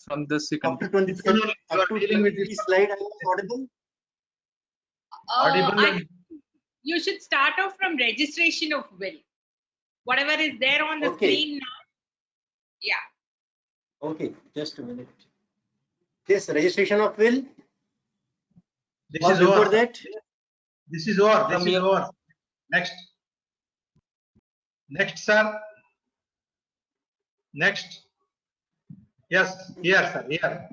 From this, you can. After 24, You are up to dealing with 23 this slide, I was audible. audible I and think you should start off from registration of will. Whatever is there on the Okay. screen now. Yeah. Okay, just a minute. This registration of will, this or is before over. that? This is over. This From is here. over. Next. Next, sir. Next. Yes, here, sir. Here.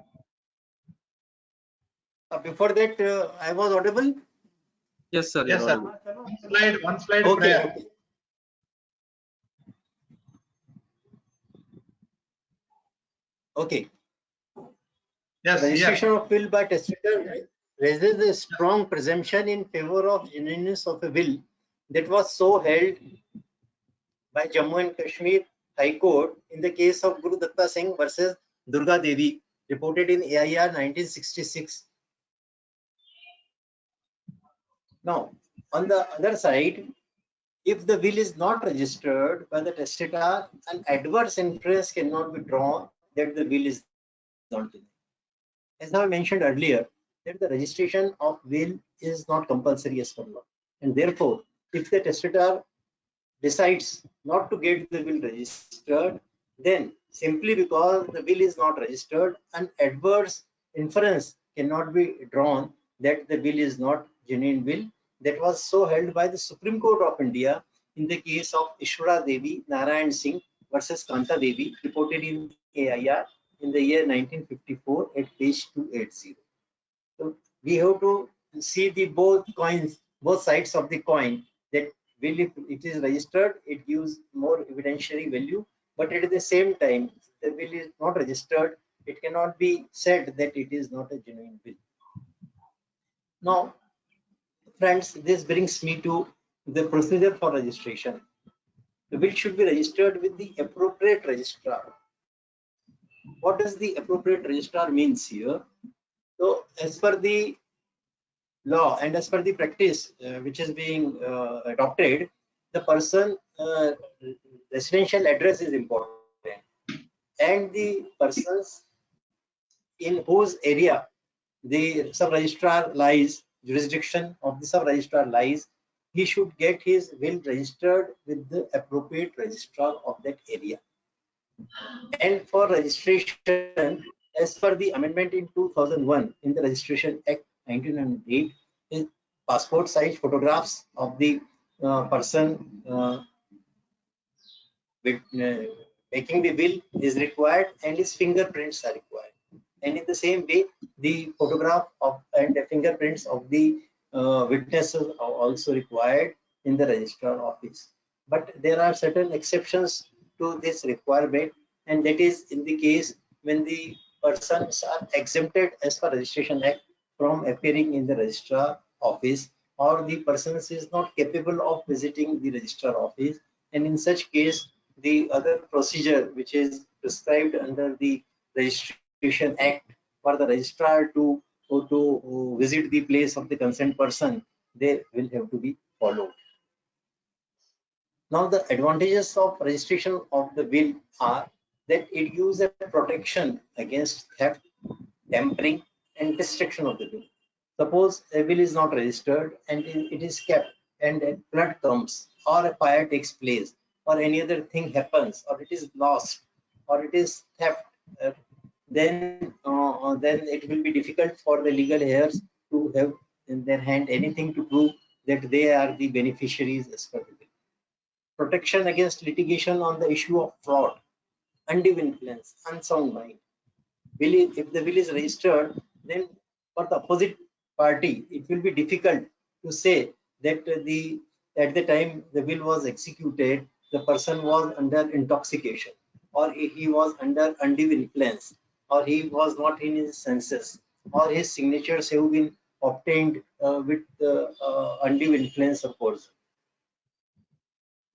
Before that, I was audible. Yes, sir. Yes, You're sir. audible. One slide Okay, prior. okay. Okay. Yes, Registration here. of will by testator raises a strong presumption in favor of genuineness of a will that was so held by Jammu and Kashmir High Court in the case of Guru Datta Singh versus Durga Devi, reported in AIR 1966. Now, on the other side, if the will is not registered by the testator, an adverse inference cannot be drawn that the will is not genuine. As I mentioned earlier, that the registration of will is not compulsory as per law, and therefore, if the testator decides not to get the will registered, then simply because the will is not registered, an adverse inference cannot be drawn that the will is not genuine will. That was so held by the Supreme Court of India in the case of Ishwara Devi Narayan Singh versus Kanta Devi, reported in AIR in the year 1954 at page 280. So we have to see the both coins, both sides of the coin. That will, if it is registered, it gives more evidentiary value, but at the same time, the will is not registered, it cannot be said that it is not a genuine will. Now, friends, this brings me to the procedure for registration. The will should be registered with the appropriate registrar. What does the appropriate registrar means here? So, as per the law and as per the practice which is being adopted, the person residential address is important, and the persons in whose area the sub registrar lies, jurisdiction of the sub registrar lies, he should get his will registered with the appropriate registrar of that area. And for registration, as per the amendment in 2001 in the Registration Act 1908, is passport size photographs of the person with, making the will is required, and his fingerprints are required. And in the same way, the photograph of and the fingerprints of the witnesses are also required in the registrar office. But there are certain exceptions to this requirement, and that is in the case when the persons are exempted as per Registration Act from appearing in the registrar office, or the persons is not capable of visiting the registrar office, and in such case the other procedure which is prescribed under the Registration Act for the registrar to visit the place of the concerned person, they will have to be followed. Now, the advantages of registration of the will are that it gives a protection against theft, tampering, and destruction of the will. Suppose a will is not registered and it is kept, and a flood comes, or a fire takes place, or any other thing happens, or it is lost, or it is theft, then it will be difficult for the legal heirs to have in their hand anything to prove that they are the beneficiaries as per the will. Protection against litigation on the issue of fraud, undue influence, unsound mind. If the will is registered, then for the opposite party, it will be difficult to say that at the time the will was executed, the person was under intoxication, or he was under undue influence, or he was not in his senses, or his signatures have been obtained with undue influence of person.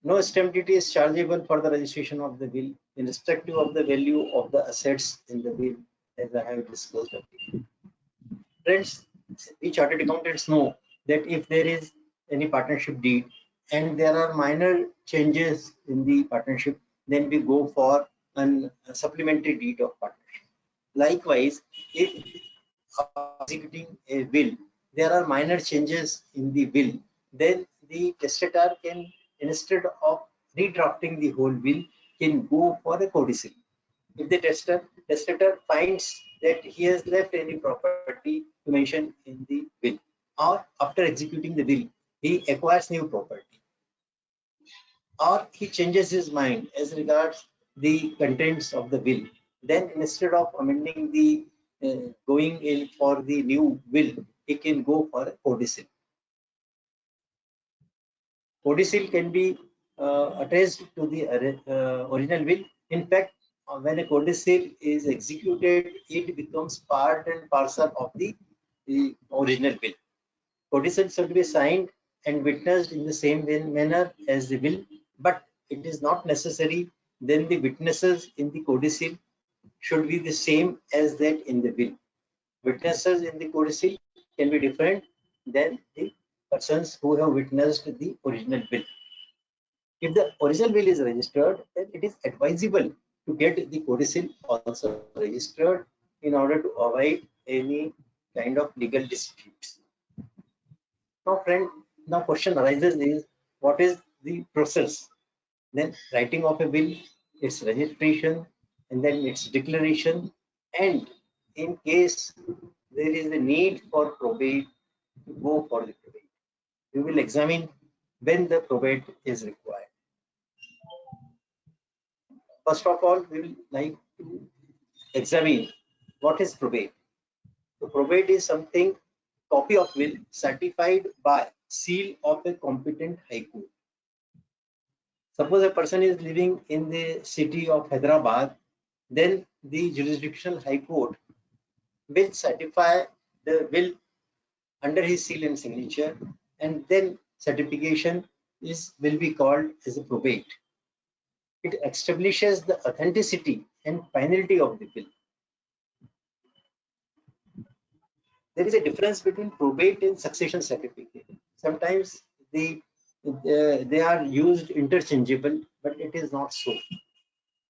No stamp duty is chargeable for the registration of the will, irrespective of the value of the assets in the will, as I have disclosed earlier. Friends, we chartered accountants know that if there is any partnership deed and there are minor changes in the partnership, then we go for a supplementary deed of partnership. Likewise, if executing a will, there are minor changes in the will, then the testator can, instead of redrafting the whole will, can go for a codicil. If the testator finds that he has left any property to mention in the will, or after executing the will, he acquires new property, or he changes his mind as regards the contents of the will, then instead of amending the going in for the new will, he can go for a codicil. Codicil can be attached to the original will. In fact, when a codicil is executed, it becomes part and parcel of the original will. Codicil should be signed and witnessed in the same manner as the will, but it is not necessary. Then the witnesses in the codicil should be the same as that in the will. Witnesses in the codicil can be different than the persons who have witnessed the original will. If the original will is registered, then it is advisable to get the codicil also registered in order to avoid any kind of legal disputes. Now, friend, question arises is, what is the process? Then writing of a will its registration, and then its declaration, and in case there is a need for probate, to go for the probate. We will examine when the probate is required. First of all, we will like to examine what is probate. So probate is something, copy of will certified by seal of a competent high court. Suppose a person is living in the city of Hyderabad, then the jurisdictional high court will certify the will under his seal and signature, and then certification will be called as a probate. It establishes the authenticity and finality of the will. There is a difference between probate and succession certificate. Sometimes they are used interchangeable, but it is not so.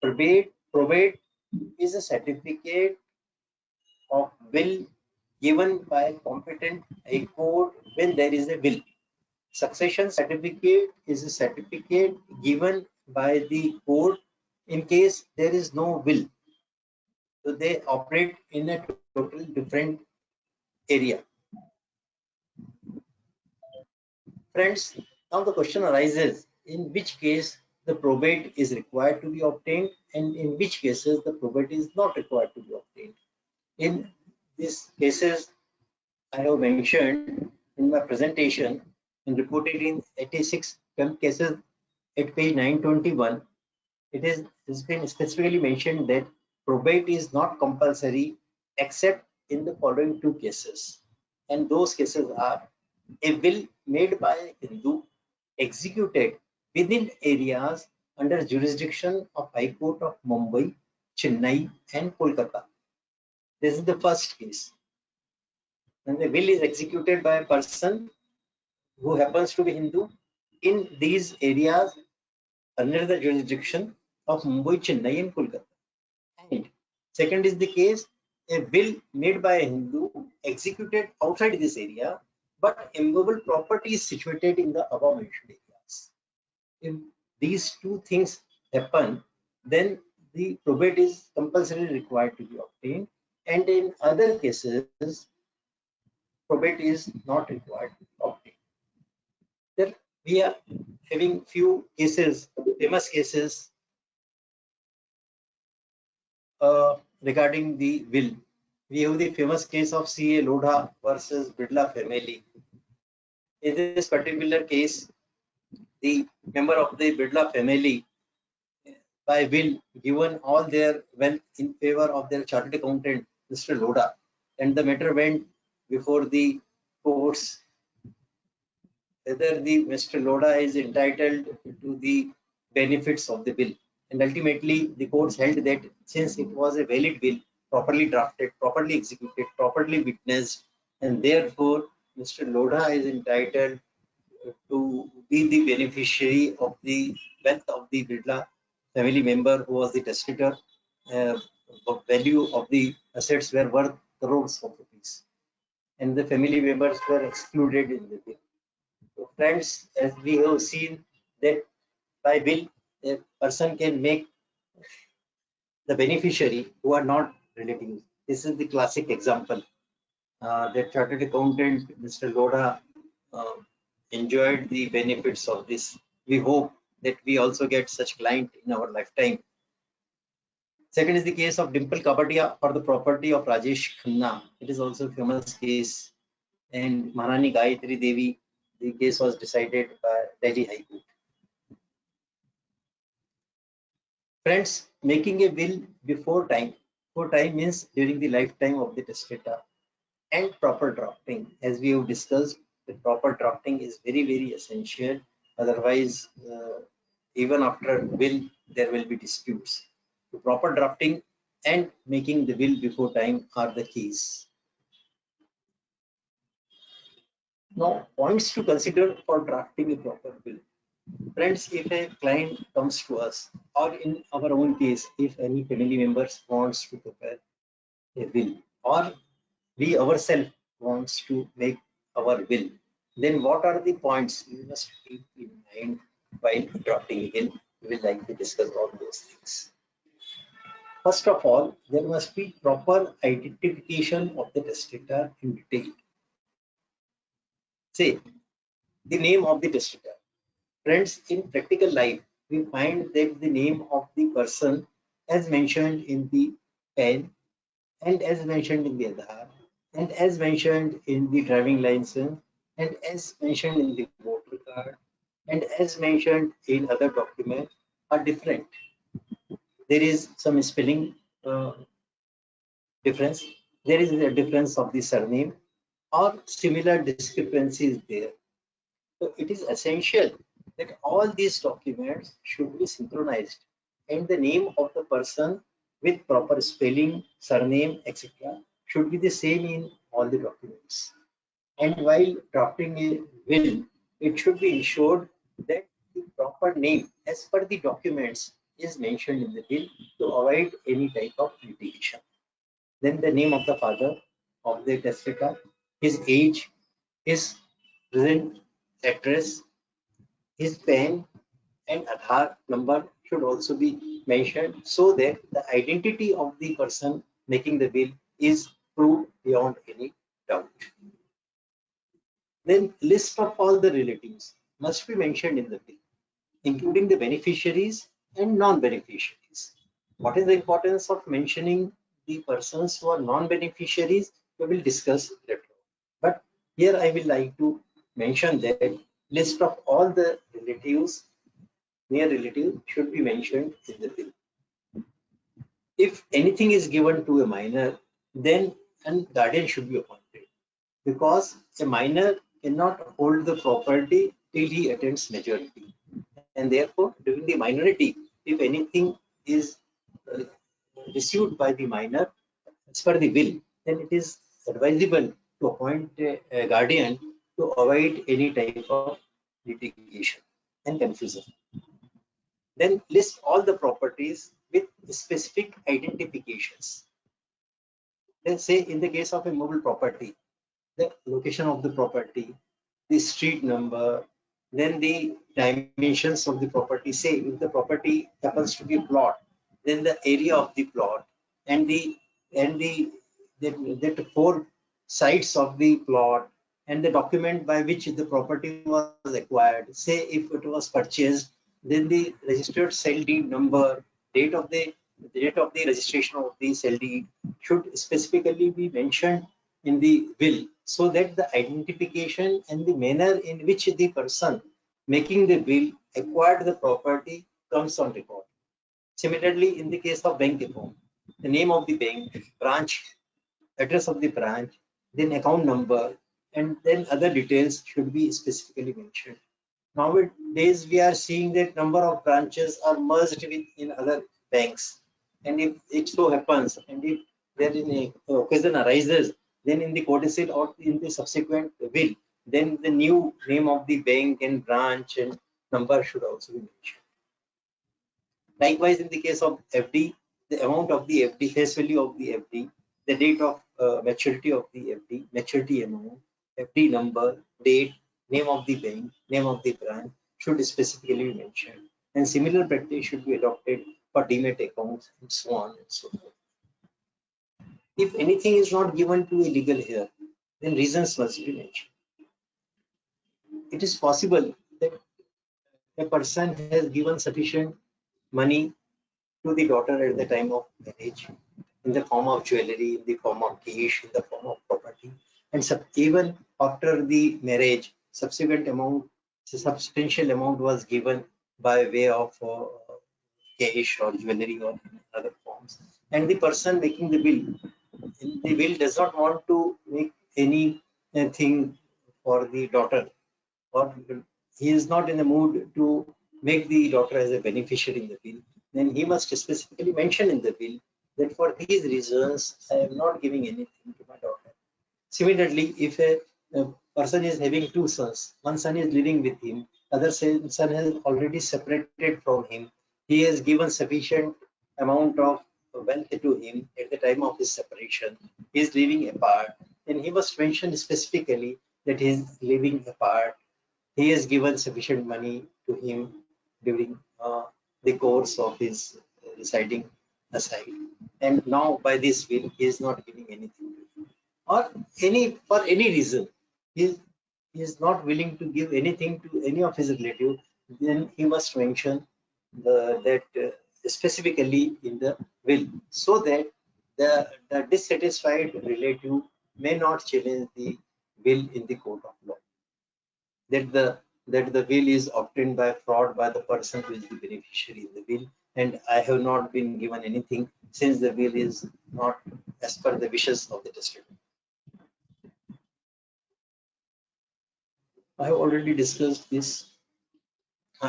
Probate is a certificate of will given by competent high court when there is a will. Succession certificate is a certificate given by the court in case there is no will. So they operate in a totally different area. Friends, now the question arises, in which case the probate is required to be obtained and in which cases the probate is not required to be obtained. In these cases, I have mentioned in my presentation and reported in 86 cases at page 921. It has been specifically mentioned that probate is not compulsory except in the following two cases, and those cases are a will made by a Hindu executed within areas under jurisdiction of High Court of Mumbai, Chennai and Kolkata. This is the first case. When the will is executed by a person who happens to be Hindu in these areas under the jurisdiction of Mumbai, Chennai and Kolkata. And second is the case, a will made by a Hindu executed outside this area, but immovable property is situated in the above mentioned areas. If these two things happen, then the probate is compulsorily required to be obtained, and in other cases, probate is not required to be obtained. There we are having few cases, famous cases regarding the will. We have the famous case of C.A. Lodha versus Birla family. In this particular case, the member of the Birla family by will given all their wealth in favor of their chartered accountant, Mr. Lodha, and the matter went before the courts whether the Mr. Lodha is entitled to the benefits of the will. And ultimately, the courts held that since it was a valid will, properly drafted, properly executed, properly witnessed, and therefore Mr. Lodha is entitled to be the beneficiary of the wealth of the Birla family member who was the testator. The value of the assets were worth crores of rupees, and the family members were excluded in the will. So friends, as we have seen that by will, a person can make the beneficiary who are not relatives. This is the classic example. That chartered accountant, Mr. Lodha, enjoyed the benefits of this. We hope that we also get such client in our lifetime. Second is the case of Dimple Kapadia for the property of Rajesh Khanna. It is also a famous case. And Maharani Gayatri Devi, the case was decided by Delhi High Court. Friends, making a will before time means during the lifetime of the testator, and proper drafting. As we have discussed, the proper drafting is very, very essential. Otherwise, even after will, there will be disputes. The proper drafting and making the will before time are the keys. Now, points to consider for drafting a proper will. Friends, if a client comes to us, or in our own case, if any family members wants to prepare a will, or we ourselves wants to make our will, then what are the points we must keep in mind while drafting a will? we will like to discuss all those things. First of all, there must be proper identification of the testator in detail. Say, the name of the testator. Friends, in practical life, we find that the name of the person as mentioned in the PAN and as mentioned in the Aadhaar and as mentioned in the driving license and as mentioned in the voter card and as mentioned in other documents are different. There is some spelling difference. There is a difference of the surname or similar discrepancies there. So it is essential that all these documents should be synchronized and the name of the person with proper spelling, surname, etc. should be the same in all the documents. And while drafting a will, it should be ensured that the proper name as per the documents is mentioned in the will to avoid any type of litigation. Then the name of the father of the testator, his age, his present address, his PAN and Aadhaar number should also be mentioned so that the identity of the person making the will is proved beyond any doubt. Then list of all the relatives must be mentioned in the will, including the beneficiaries and non-beneficiaries. What is the importance of mentioning the persons who are non-beneficiaries? We will discuss later. But here I will like to mention that list of all the relatives, near relatives, should be mentioned in the will. If anything is given to a minor, then a guardian should be appointed, because a minor cannot hold the property till he attains majority. And therefore, during the minority, if anything is received by the minor as per the will, then it is advisable to appoint a guardian to avoid any type of litigation and confusion. Then list all the properties with specific identifications. Let's say in the case of a movable property, the location of the property, the street number, then the dimensions of the property. Say if the property happens to be a plot, then the area of the plot and the four sides of the plot and the document by which the property was acquired. Say if it was purchased, then the registered sale deed number, date of the registration of the sale deed should specifically be mentioned in the will, so that the identification and the manner in which the person making the will acquired the property comes on record. Similarly, in the case of bank account, the name of the bank, branch, address of the branch, then account number, and then other details should be specifically mentioned. Nowadays, we are seeing that number of branches are merged with in other banks, and if it so happens, and if there is an occasion arises, then in the codicil or in the subsequent will, then the new name of the bank and branch and number should also be mentioned. Likewise, in the case of FD, the amount of the FD, face value of the FD, the date of maturity of the FD, maturity amount, FD number, date, name of the bank, name of the branch should specifically be mentioned. And similar practice should be adopted for demat accounts and so on and so forth. If anything is not given to a legal heir, then reasons must be mentioned. It is possible that a person has given sufficient money to the daughter at the time of marriage in the form of jewelry, in the form of cash, in the form of property, and even after the marriage, substantial amount was given by way of cash or jewelry or other forms, and the person making the will does not want to make anything for the daughter, or he is not in the mood to make the daughter as a beneficiary in the will, then he must specifically mention in the will that for these reasons I am not giving anything to my daughter. Similarly, if a person is having two sons, one son is living with him, other son has already separated from him, he has given sufficient amount of wealth to him at the time of his separation, he is living apart, then he must mention specifically that he is living apart. He has given sufficient money to him during the course of his residing aside, and now by this will he is not giving anything to him, or for any reason he is not willing to give anything to any of his relative, then he must mention that specifically in the will, so that the dissatisfied relative may not challenge the will in the court of law, that the will is obtained by fraud by the person who is the beneficiary in the will, and I have not been given anything since the will is not as per the wishes of the testator. I have already discussed this.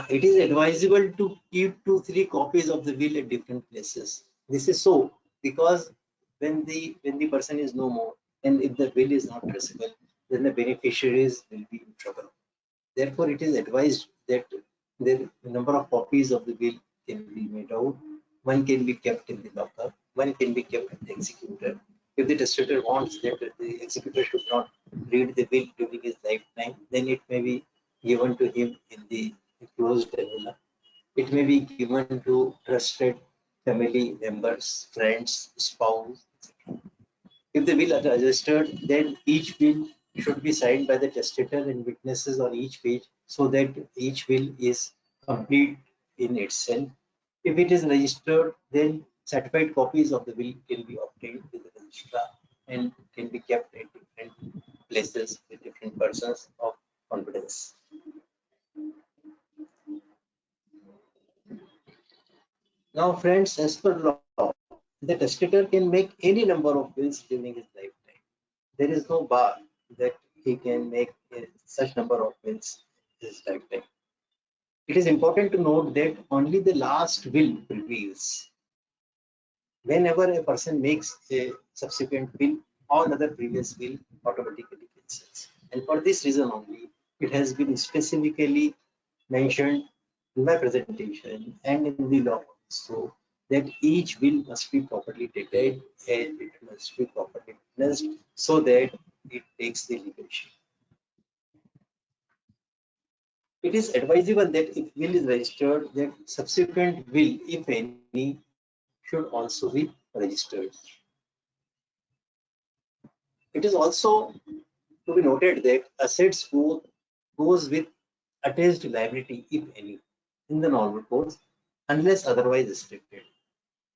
It is advisable to keep 2-3 copies of the will at different places. This is so because when the person is no more, and if the will is not traceable, then the beneficiaries will be in trouble. Therefore, it is advised that the number of copies of the will can be made out. One can be kept in the locker, one can be kept with the executor. If the testator wants that the executor should not read the will during his lifetime, then it may be given to him in the closed envelope. It may be given to trusted family members, friends, spouse, etc. If the will are registered, then each will should be signed by the testator and witnesses on each page, so that each will is complete in itself. If it is registered, then certified copies of the will can be obtained with the registrar and can be kept at different places with different persons of confidence. Now, friends, as per law, the testator can make any number of wills during his lifetime. There is no bar that he can make such number of wills in his lifetime. It is important to note that only the last will prevails. Whenever a person makes a subsequent will, all other previous will automatically cancels. And for this reason only, it has been specifically mentioned in my presentation and in the law also that each will must be properly dated and it must be properly witnessed so that it takes the legal shape. It is advisable that if will is registered, that subsequent will, if any, should also be registered. It is also to be noted that assets goes with attached liability, if any, in the normal course, unless otherwise restricted.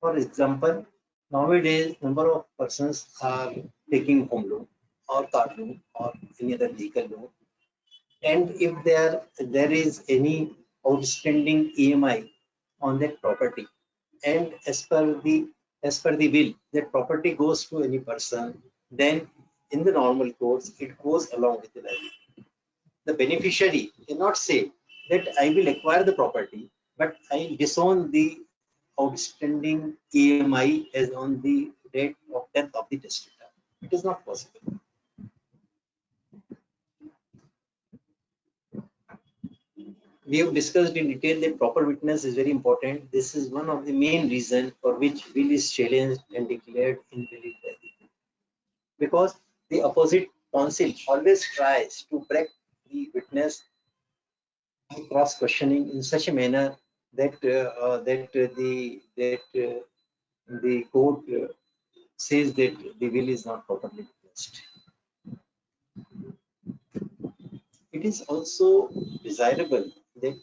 For example, nowadays number of persons are taking home loan or car loan or any other vehicle loan, and if there is any outstanding EMI on that property, and as per the will, that property goes to any person, then in the normal course it goes along with the liability. The beneficiary cannot say that I will acquire the property, but I disown the outstanding EMI as on the date of death of the testator. It is not possible. We have discussed in detail that proper witness is very important. This is one of the main reasons for which will is challenged and declared invalid by the court. Because the opposite counsel always tries to break the witness by cross questioning in such a manner that the court says that the will is not properly witnessed. It is also desirable that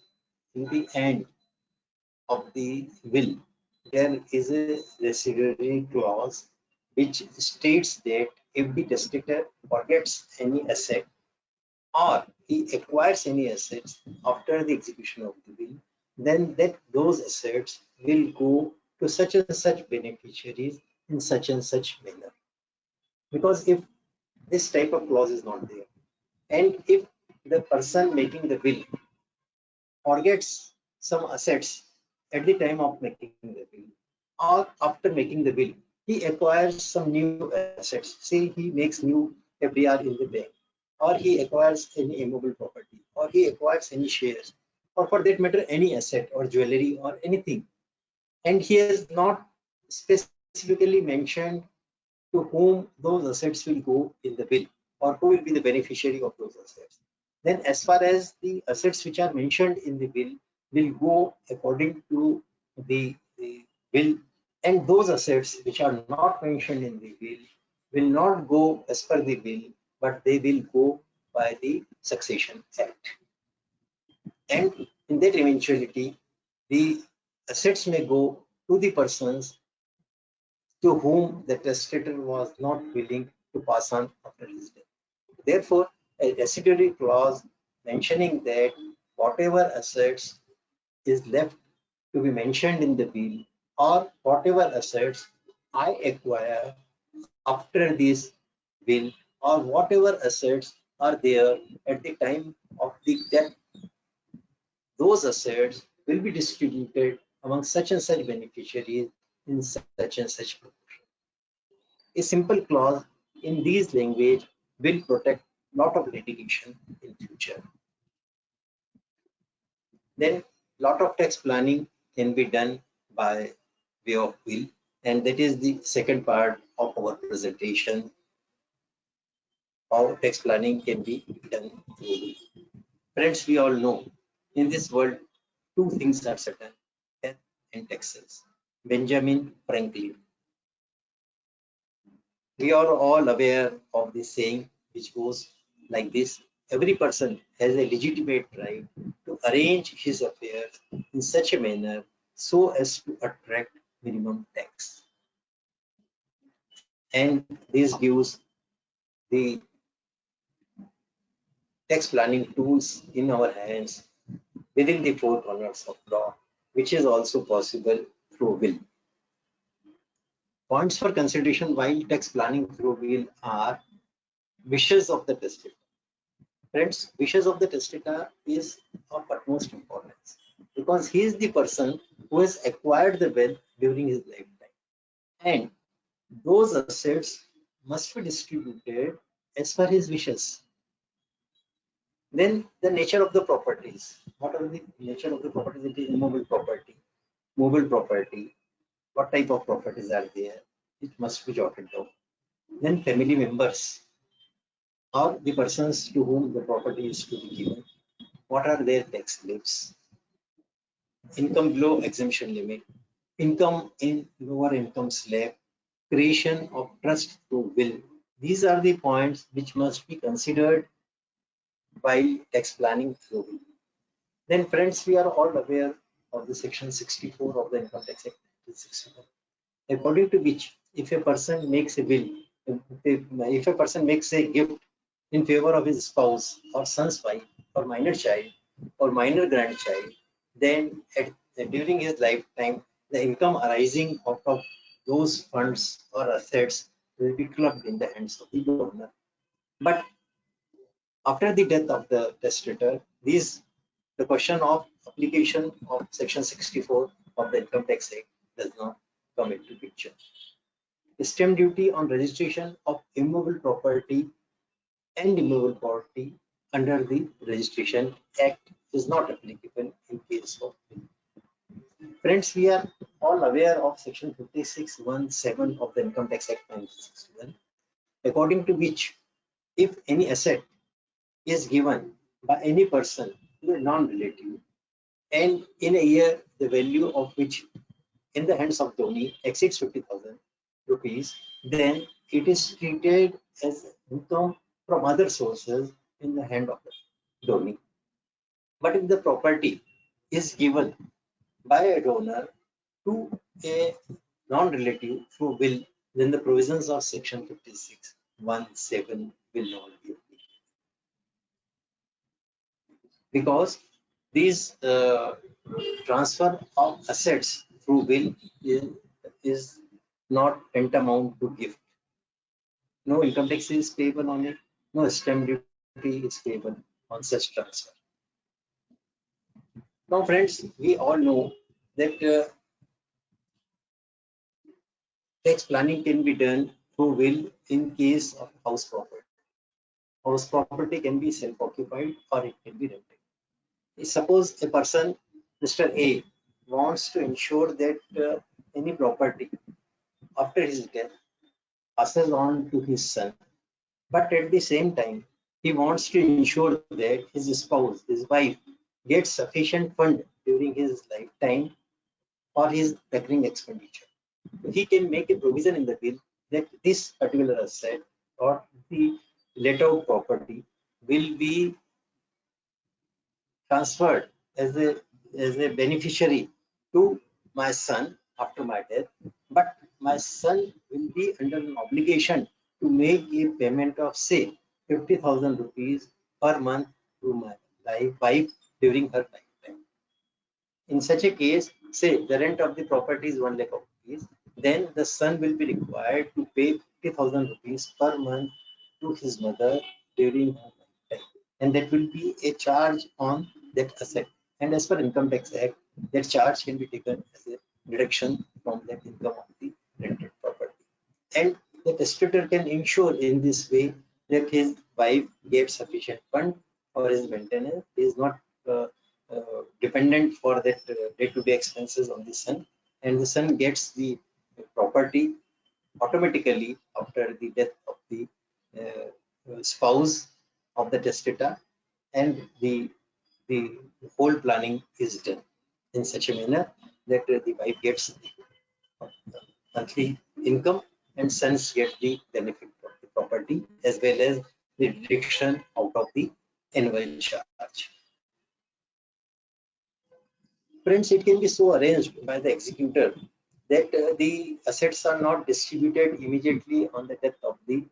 in the end of the will, there is a residuary clause which states that if the testator forgets any asset or he acquires any assets after the execution of the will, then those assets will go to such and such beneficiaries in such and such manner. Because if this type of clause is not there, and if the person making the will forgets some assets at the time of making the will or after making the will, he acquires some new assets. Say he makes new FDR in the bank, or he acquires any immovable property, or he acquires any shares, or for that matter, any asset or jewelry or anything. And he has not specifically mentioned to whom those assets will go in the will, or who will be the beneficiary of those assets. Then as far as the assets which are mentioned in the will, will go according to the will, and those assets which are not mentioned in the will not go as per the will, but they will go by the Succession Act. And in that eventuality, the assets may go to the persons to whom the testator was not willing to pass on after his death. Therefore, a residuary clause mentioning that whatever assets is left to be mentioned in the will, or whatever assets I acquire after this will, or whatever assets are there at the time of the death, those assets will be distributed among such and such beneficiaries in such and such proportion. A simple clause in these language will protect lot of litigation in future. Then lot of tax planning can be done by way of will, and that is the second part of our presentation. How tax planning can be done through will. Friends, we all know in this world two things are certain: death and taxes. Benjamin Franklin. We are all aware of this saying, which goes like this: every person has a legitimate right to arrange his affairs in such a manner so as to attract minimum tax. And this gives the tax planning tools in our hands within the four corners of law, which is also possible through will. Points for consideration while tax planning through will are wishes of the testator. Friends, wishes of the testator is of utmost importance because he is the person who has acquired the wealth during his lifetime, and those assets must be distributed as per his wishes. Then the nature of the properties. What are the nature of the properties? It is immovable property, movable property. What type of properties are there? It must be jotted down. Then family members, or the persons to whom the property is to be given. What are their tax slaves? Income below exemption limit, income in lower income slab, creation of trust through will. These are the points which must be considered while tax planning through will. Then friends, we are all aware of the section 64 of the Income Tax Act 1961, according to which if a person makes a will, if a person makes a gift in favor of his spouse or son's wife or minor child or minor grandchild, then during his lifetime, the income arising out of those funds or assets will be clubbed in the hands of the donor. But after the death of the testator, the question of application of section 64 of the Income Tax Act does not come into picture. Stamp duty on registration of immovable property and immovable property under the Registration Act is not applicable in case of will. Friends, we are all aware of section 56(1)(7) of the Income Tax Act 1961, according to which if any asset is given by any person to a non-relative, and in a year the value of which in the hands of donee exceeds 50,000 rupees, then it is treated as income from other sources in the hand of the donee. But if the property is given by a donor to a non-relative through will, then the provisions of section 56(1)(7) will not be applicable, because these transfer of assets through will is not tantamount to gift. No income tax is payable on it, no stamp duty is payable on such transfer. Now friends, we all know that tax planning can be done through will in case of house property. House property can be self-occupied or it can be rented. Suppose a person, Mr. A, wants to ensure that any property after his death passes on to his son, but at the same time he wants to ensure that his spouse, his wife, gets sufficient fund during his lifetime or his recurring expenditure. He can make a provision in the will that this particular asset or the let out property will be transferred as a beneficiary to my son after my death, but my son will be under an obligation to make a payment of say 50,000 rupees per month to my wife during her lifetime. In such a case, say the rent of the property is 1 lakh rupees, then the son will be required to pay 50,000 rupees per month to his mother during her lifetime, and that will be a charge on that asset. And as per Income Tax Act, that charge can be taken as a deduction from that income of the rented property. And the testator can ensure in this way that his wife gets sufficient fund for his maintenance. He is not dependent for that day-to-day expenses on the son, and the son gets the property automatically after the death of the spouse of the testator, and the whole planning is done in such a manner that the wife gets the monthly income and sons get the benefit of the property as well as the deduction out of the annual charge. Friends, it can be so arranged by the executor that the assets are not distributed immediately on the death of the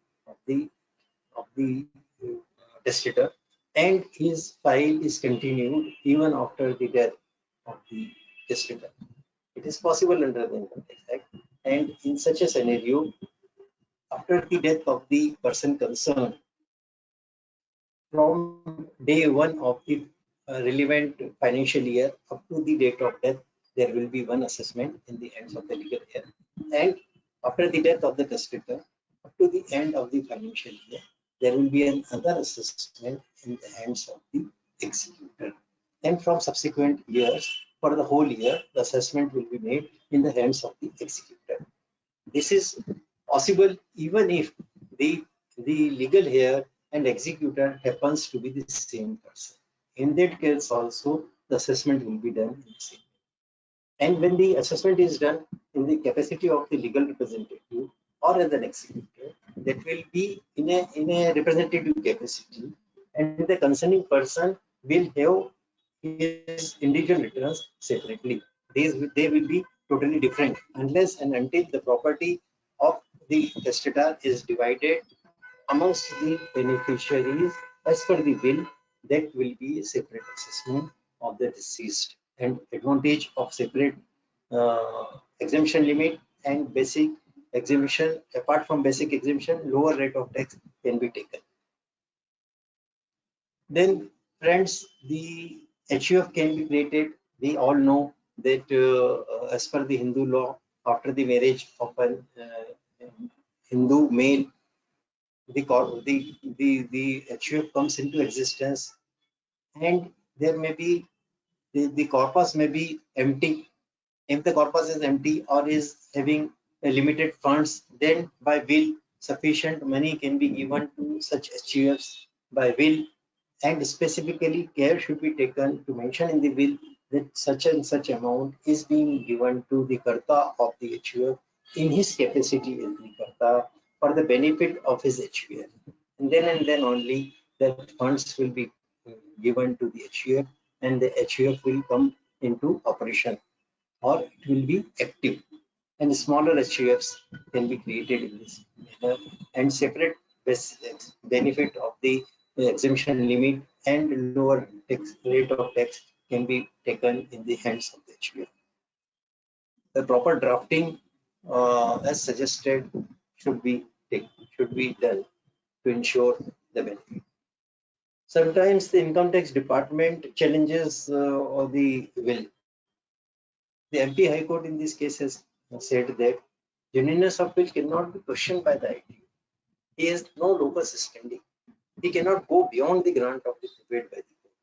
testator, and his file is continued even after the death of the testator. It is possible under the Income Tax Act, and in such a scenario, after the death of the person concerned, from day one of the relevant financial year up to the date of death, there will be one assessment in the hands of the legal heir. And after the death of the testator, up to the end of the financial year, there will be another assessment in the hands of the executor. And from subsequent years, for the whole year, the assessment will be made in the hands of the executor. This is possible even if the legal heir and executor happens to be the same person. In that case also, the assessment will be done in the same way. And when the assessment is done in the capacity of the legal representative or as an executor, that will be in a representative capacity, and the concerning person will have his individual returns separately. They will be totally different unless and until the property of the testator is divided amongst the beneficiaries as per the will. That will be a separate assessment of the deceased, and advantage of separate exemption limit and basic exemption. Apart from basic exemption, lower rate of tax can be taken. Then friends, the HUF can be created. We all know that as per the Hindu law, after the marriage of a Hindu male, the HUF comes into existence, and there may be the corpus may be empty. If the corpus is empty or is having limited funds, then by will sufficient money can be given to such HUFs by will, and specifically care should be taken to mention in the will that such and such amount is being given to the Karta of the HUF in his capacity as the Karta for the benefit of his HUF. And then only that funds will be given to the HUF, and the HUF will come into operation or it will be active. And smaller HUFs can be created in this manner, and separate benefit of the exemption limit and lower rate of tax can be taken in the hands of the HUF. The proper drafting, as suggested, should be done to ensure the benefit. Sometimes the income tax department challenges the will. The MP High Court in this case has said that genuineness of will cannot be questioned by the ITU. He has no locus standi. He cannot go beyond the grant of the prepared by the court.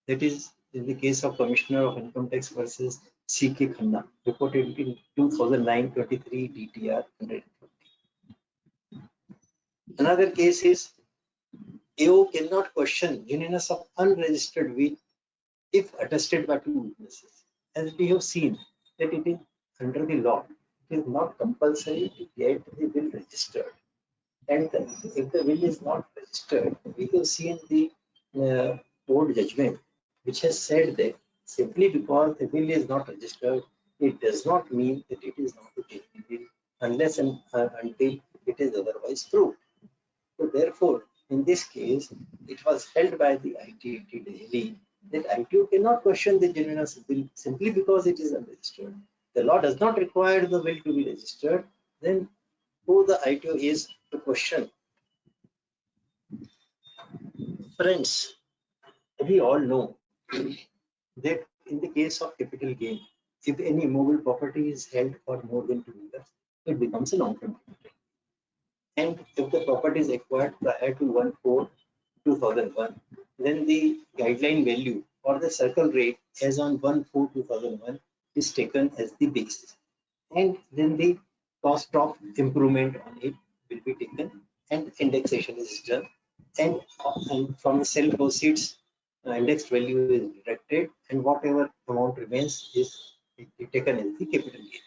That is in the case of Commissioner of Income Tax versus C.K. Khanna, reported in 2009-23 DTR 150. Another case is AO cannot question genuineness of unregistered will if attested by two witnesses. As we have seen that it is under the law, it is not compulsory to get the will registered. And if the will is not registered, we have seen the court judgment, which has said that simply because the will is not registered, it does not mean that it is not a genuine will unless and until it is otherwise proved. So therefore, in this case, it was held by the ITT Delhi that ITO cannot question the genuineness of will simply because it is unregistered. The law does not require the will to be registered. Then who the ITO is to question? Friends, we all know that in the case of capital gain, if any movable property is held for more than 2 years, it becomes a long-term capital. And if the property is acquired prior to 1/4/2001, then the guideline value or the circle rate as on 1/4/2001 is taken as the base. And then the cost of improvement on it will be taken and indexation is done. And from the sale proceeds, indexed value is deducted, and whatever amount remains is taken as the capital gain.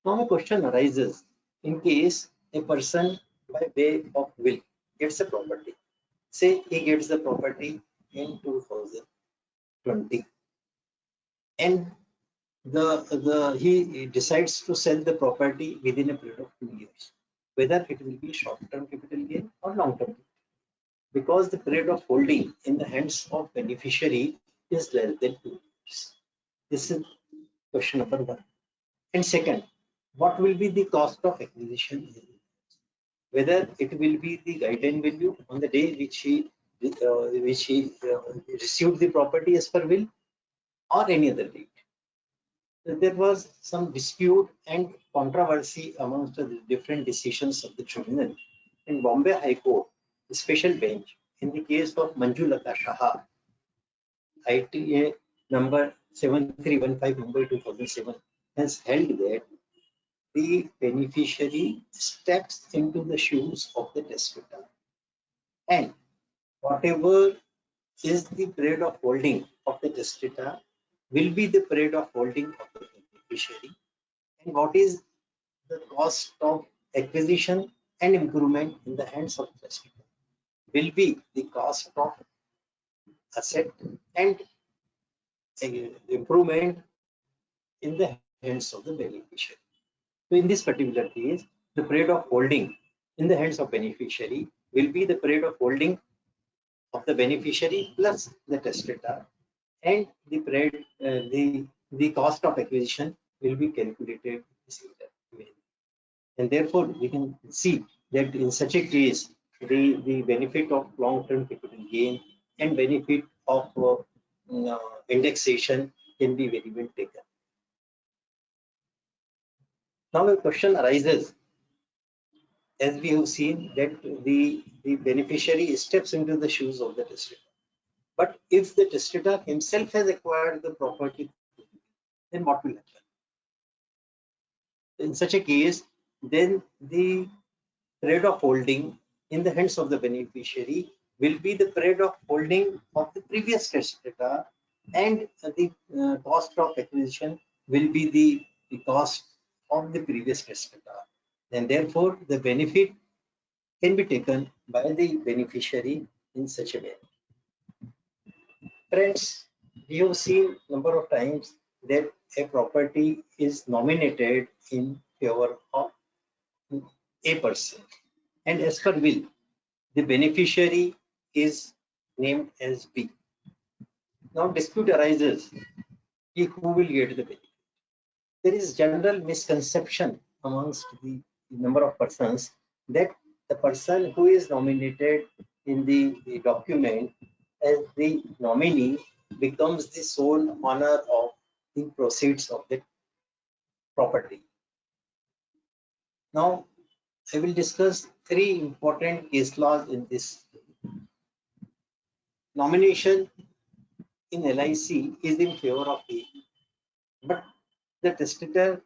Now a question arises: in case a person by way of will gets a property, say he gets the property in 2020, and he decides to sell the property within a period of 2 years, whether it will be short-term capital gain or long-term, because the period of holding in the hands of beneficiary is less than 2 years. This is question number one. And second, what will be the cost of acquisition? Whether it will be the guideline value on the day which he received the property as per will, or any other date. There was some dispute and controversy amongst the different decisions of the tribunal. In Bombay High Court, the special bench, in the case of Manjulata Shah, ITA number 7315 Mumbai 2007, has held that the beneficiary steps into the shoes of the testator, and whatever is the period of holding of the testator will be the period of holding of the beneficiary, and what is the cost of acquisition and improvement in the hands of the testator will be the cost of asset and improvement in the hands of the beneficiary. So in this particular case, the period of holding in the hands of beneficiary will be the period of holding of the beneficiary plus the testator, and the period, the cost of acquisition will be calculated in a similar way. And therefore, we can see that in such a case, the benefit of long-term capital gain and benefit of indexation can be very well taken. Now a question arises, as we have seen that the beneficiary steps into the shoes of the testator. But if the testator himself has acquired the property, then what will happen? In such a case, then the period of holding in the hands of the beneficiary will be the period of holding of the previous testator, and the cost of acquisition will be the cost of the previous testator. And therefore, the benefit can be taken by the beneficiary in such a way. Friends, we have seen number of times that a property is nominated in favor of a person, and as per will, the beneficiary is named as B. Now dispute arises, who will get the benefit? There is general misconception amongst the number of persons that the person who is nominated in the document as the nominee becomes the sole owner of the proceeds of the property. Now, I will discuss three important case laws in this. Nomination in LIC is in favor of A, but the testator,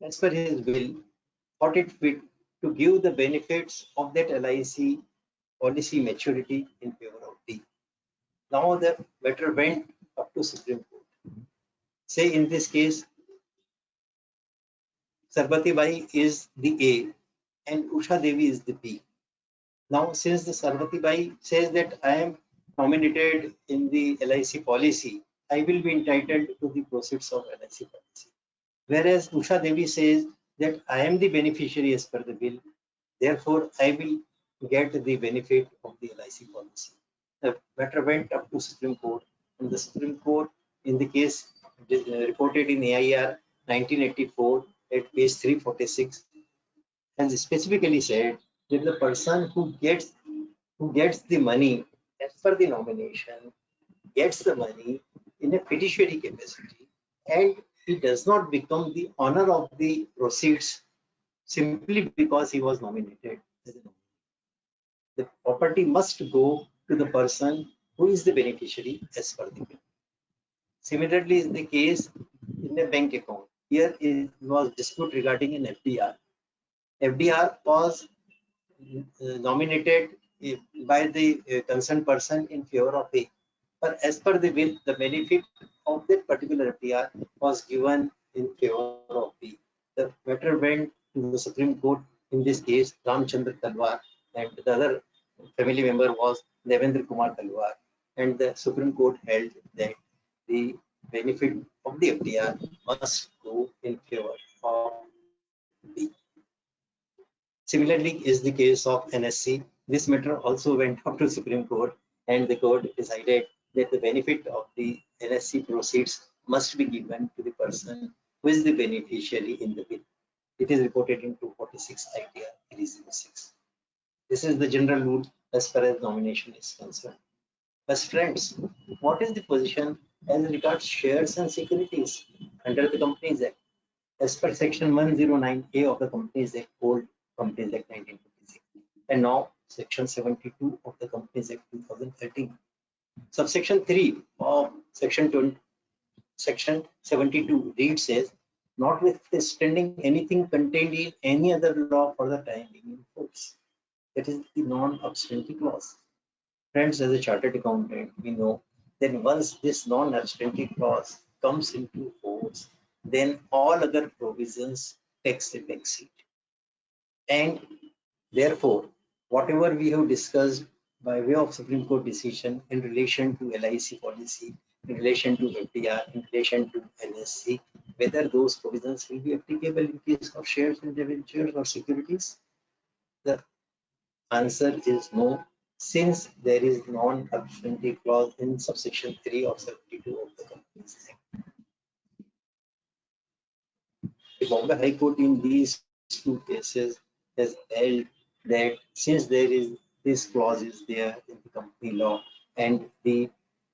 as per his will, thought it fit to give the benefits of that LIC policy maturity in favor of D. Now the matter went up to Supreme Court. Say in this case, Sarbati Bai is the A and Usha Devi is the B. Now, since the Sarbati Bai says that I am nominated in the LIC policy, I will be entitled to the proceeds of LIC policy. Whereas Usha Devi says that I am the beneficiary as per the bill, therefore I will get the benefit of the LIC policy. The matter went up to Supreme Court, and the Supreme Court, in the case reported in AIR 1984 at page 346, has specifically said that the person who gets the money as per the nomination gets the money in a fiduciary capacity, and he does not become the owner of the proceeds simply because he was nominated as a nominee. The property must go to the person who is the beneficiary as per the bill. Similarly, is the case in a bank account. Here it was dispute regarding an FDR. FDR was nominated by the concerned person in favor of A. But as per the bill, the benefit of that particular FDR was given in favor of B. The matter went to the Supreme Court. In this case, Ramchandra Talwar, and the other family member was Devendra Kumar Talwar. And the Supreme Court held that the benefit of the FDR must go in favor of B. Similarly is the case of NSC. This matter also went up to Supreme Court, and the court decided that the benefit of the NSC proceeds must be given to the person who is the beneficiary in the bill. It is reported in 246 ITR 306. This is the general rule as far as nomination is concerned. But friends, what is the position as regards shares and securities under the Companies Act? As per section 109A of the Companies Act, old Companies Act 1956, and now section 72 of the Companies Act 2013. Subsection 3 of section 72 reads as, notwithstanding anything contained in any other law for the time being in force. That is the non-obstante clause. Friends, as a chartered accountant, we know that once this non-obstante clause comes into force, then all other provisions takes a back seat. And therefore, whatever we have discussed by way of Supreme Court decision in relation to LIC policy, in relation to FDR, in relation to NSC, whether those provisions will be applicable in case of shares and debentures or securities, the answer is no, since there is non-obstante clause in subsection 3 of 72 of the Companies Act. The Bombay High Court in these two cases has held that since there is this clause is there in the company law and the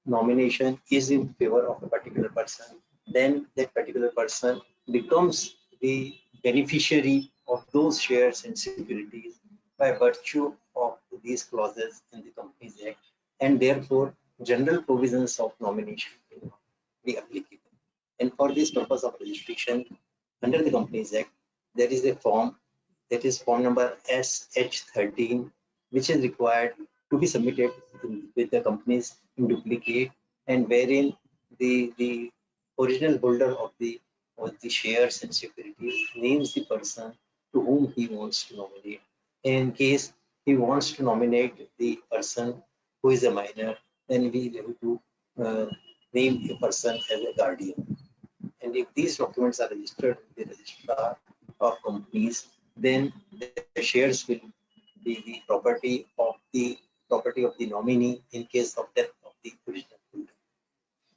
nomination is in favor of a particular person, then that particular person becomes the beneficiary of those shares and securities by virtue of these clauses in the Companies Act, and therefore general provisions of nomination will not be applicable. And for this purpose of registration under the Companies Act, there is a form, that is form number SH13, which is required to be submitted with the companies in duplicate, and wherein the original holder of the shares and securities names the person to whom he wants to nominate. In case he wants to nominate the person who is a minor, then we have to name a person as a guardian. And if these documents are registered with the registrar of companies, then the shares will be the property of the nominee in case of death of the original holder.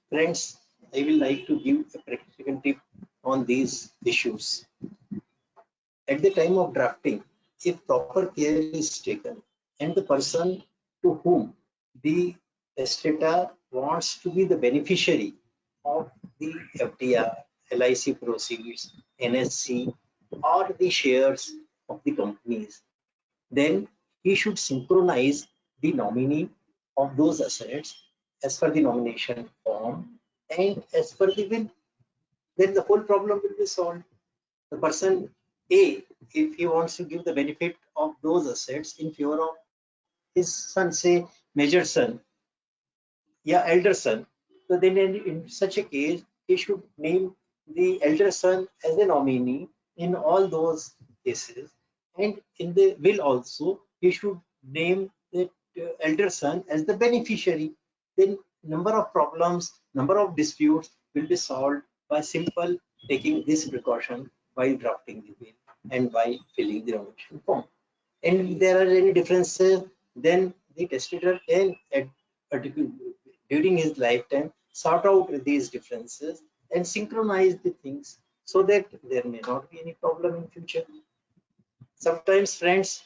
Friends, I will like to give a practical tip on these issues. At the time of drafting, if proper care is taken and the person to whom the testator wants to be the beneficiary of the FDR, LIC proceeds, NSC, or the shares of the companies, then he should synchronize the nominee of those assets as per the nomination form and as per the will. Then the whole problem will be solved. The person A, if he wants to give the benefit of those assets in favor of his son, say major son, yeah, elder son, So then in such a case, he should name the elder son as a nominee in all those cases. And in the will also, he should name the elder son as the beneficiary. Then number of problems, number of disputes will be solved by simple taking this precaution while drafting the will and by filling the nomination form. And if there are any differences, then the testator can, during his lifetime, sort out these differences and synchronize the things so that there may not be any problem in future. Sometimes, friends,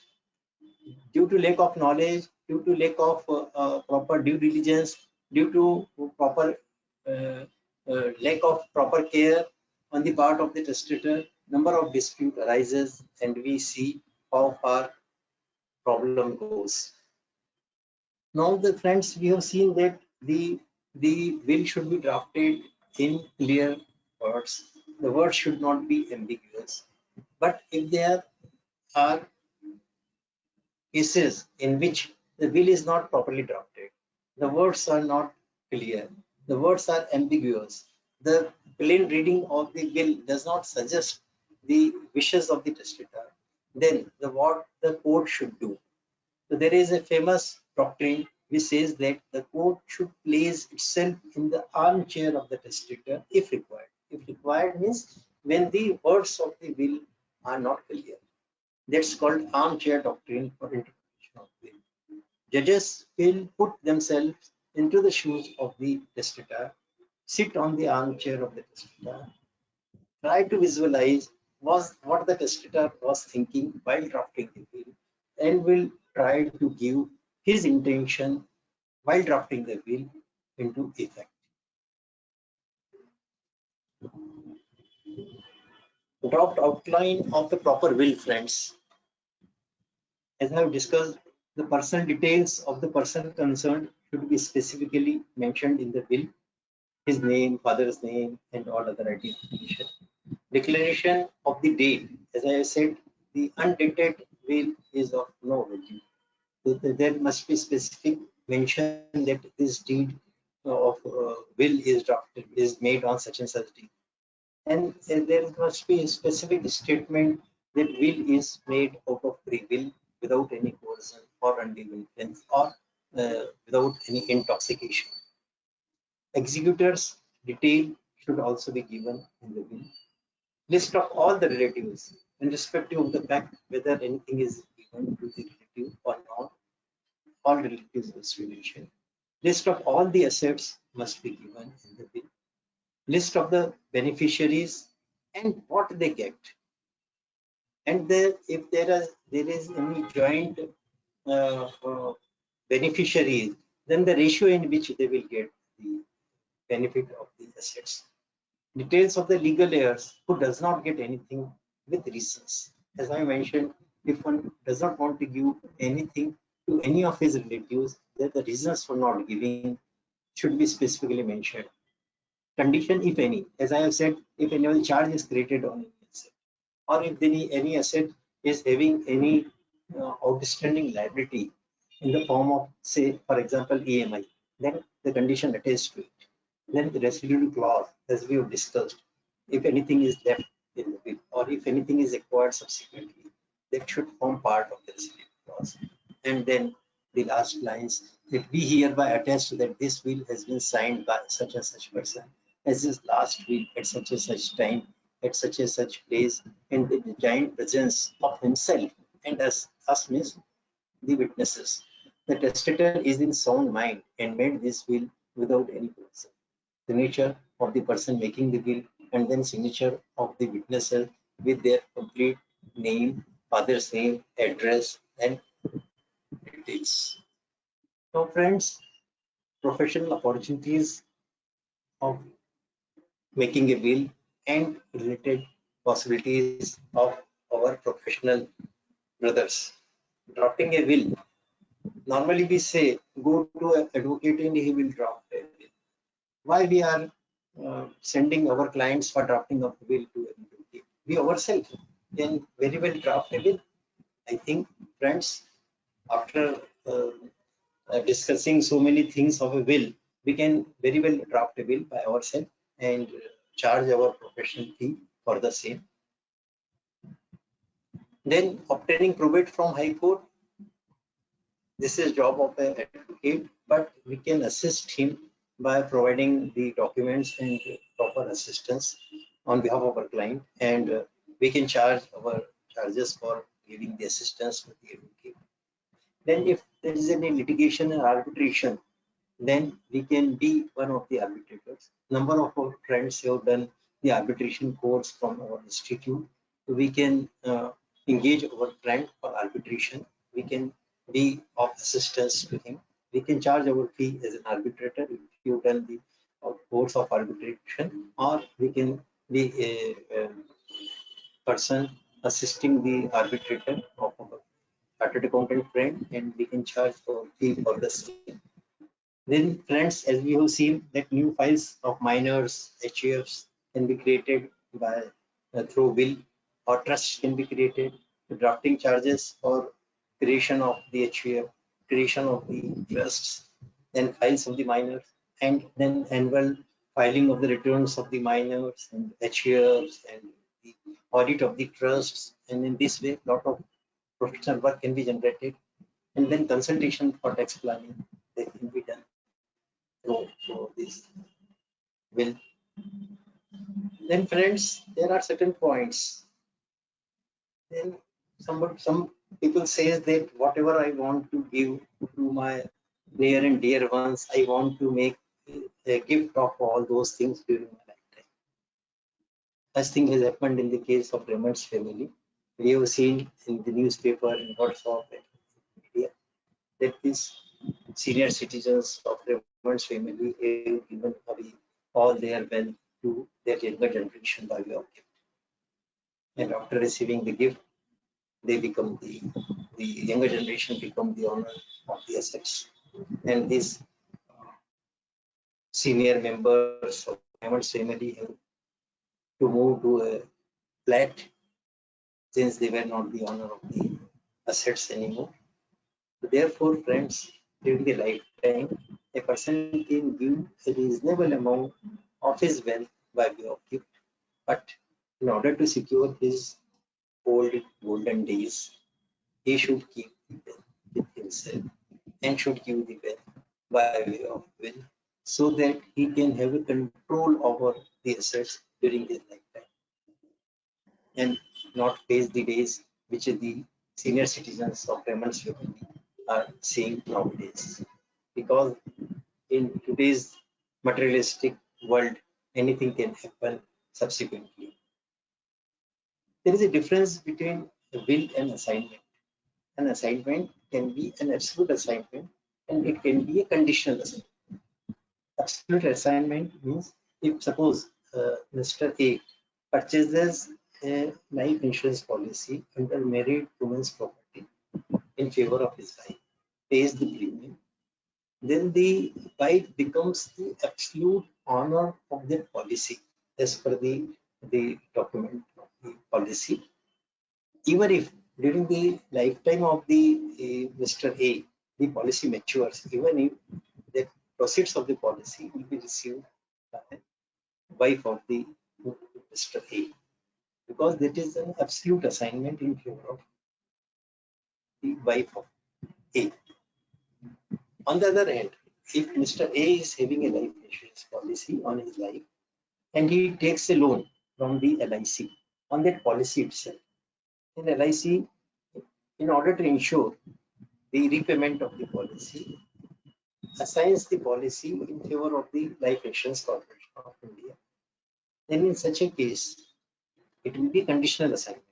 due to lack of knowledge, due to lack of proper due diligence, due to proper lack of proper care on the part of the testator, number of dispute arises, and we see how far problem goes. Now, the friends, we have seen that the will should be drafted in clear words. The words should not be ambiguous. But if there are cases in which the will is not properly drafted, the words are not clear, the words are ambiguous, the plain reading of the will does not suggest the wishes of the testator, then what the court should do. So there is a famous doctrine which says that the court should place itself in the armchair of the testator if required. If required means when the words of the will are not clear. That's called armchair doctrine for interpretation of will. Judges will put themselves into the shoes of the testator, sit on the armchair of the testator, try to visualize what the testator was thinking while drafting the will, and will try to give his intention while drafting the will into effect. Draft outline of the proper will, friends. As I have discussed, the personal details of the person concerned should be specifically mentioned in the will, his name, father's name, and all other identification. Declaration of the date. As I have said, the undated will is of no value. So there must be specific mention that this deed of will is drafted, is made on such and such date. And there must be a specific statement that will is made out of free will without any coercion or undue influence or without any intoxication. Executor's detail should also be given in the will. List of all the relatives, irrespective of the fact whether anything is given to the relative or not. All relatives must be mentioned. List of all the assets must be given in the will. List of the beneficiaries and what they get. And if there is any joint beneficiaries, then the ratio in which they will get the benefit of the assets. Details of the legal heirs who does not get anything with reasons. As I mentioned, if one does not want to give anything to any of his relatives, then the reasons for not giving should be specifically mentioned. Condition, if any, as I have said, if any charge is created on any asset, or if any asset is having any outstanding liability in the form of, say, for example, EMI, then the condition attached to it. Then the residual clause, as we have discussed, if anything is left in the will or if anything is acquired subsequently, that should form part of the residual clause. And then the last lines, that we hereby attest that this will has been signed by such and such person as his last will at such and such time, at such and such place, in the giant presence of himself and us means the witnesses. The testator is in sound mind and made this will without any coercion. Signature of the person making the will, and then signature of the witnesses with their complete name, father's name, address, and details. So, friends, professional opportunities of making a will and related possibilities of our professional brothers. Drafting a will. Normally, we say go to an advocate and he will draft a will. Why we are sending our clients for drafting of will to an advocate? We ourselves can very well draft a will. I think, friends, after discussing so many things of a will, we can very well draft a bill by ourselves and charge our professional fee for the same. Then obtaining probate from High Court. This is job of an advocate, but we can assist him by providing the documents and proper assistance on behalf of our client, and we can charge our charges for giving the assistance to the advocate. Then if there is any litigation and arbitration, then we can be one of the arbitrators. Number of our friends have done the arbitration course from our institute. We can engage our friend for arbitration. We can be of assistance to him. We can charge our fee as an arbitrator if you've done the course of arbitration, or we can be a person assisting the arbitrator of our chartered accountant friend, and we can charge for fee for the same. Then friends, as we have seen that new files of minors, HUFs can be created by through will, or trust can be created. The drafting charges for creation of the HUF, creation of the trusts, then files of the minors, and then annual filing of the returns of the minors and HUFs and the audit of the trusts. And in this way, lot of professional work can be generated, and then consultation for tax planning that can be done through this will. Then friends, there are certain points. Then some people says that whatever I want to give to my near and dear ones, I want to make a gift of all those things during my lifetime. Such thing has happened in the case of Raymond's family. We have seen in the newspaper and WhatsApp and media that these senior citizens of Raymond's family have given away all their wealth to their younger generation by way of gift. And after receiving the gift, they become the younger generation become the owner of the assets. And these senior members of Raymond's family have to move to a flat since they were not the owner of the assets anymore. Therefore, friends, during the lifetime, a person can give a reasonable amount of his wealth by way of gift, but in order to secure his old golden days, he should keep the wealth with himself and should give the wealth by way of will, so that he can have a control over the assets during his lifetime and not face the days which the senior citizens of Raymond's family are seeing nowadays. Because in today's materialistic world, anything can happen subsequently. There is a difference between a will and assignment. An assignment can be an absolute assignment, and it can be a conditional assignment. Absolute assignment means if suppose Mr. A purchases a life insurance policy under married woman's property in favor of his wife, pays the premium, then the wife becomes the absolute owner of the policy as per the document of the policy. Even if during the lifetime of the Mr. A, the policy matures, even if the proceeds of the policy will be received by the wife of the Mr. A, because that is an absolute assignment in favor of the wife of A. On the other hand, if Mr. A is having a life insurance policy on his life and he takes a loan from the LIC on that policy itself, then LIC, in order to ensure the repayment of the policy, assigns the policy in favor of the Life Insurance Corporation of India. Then in such a case, it will be conditional assignment.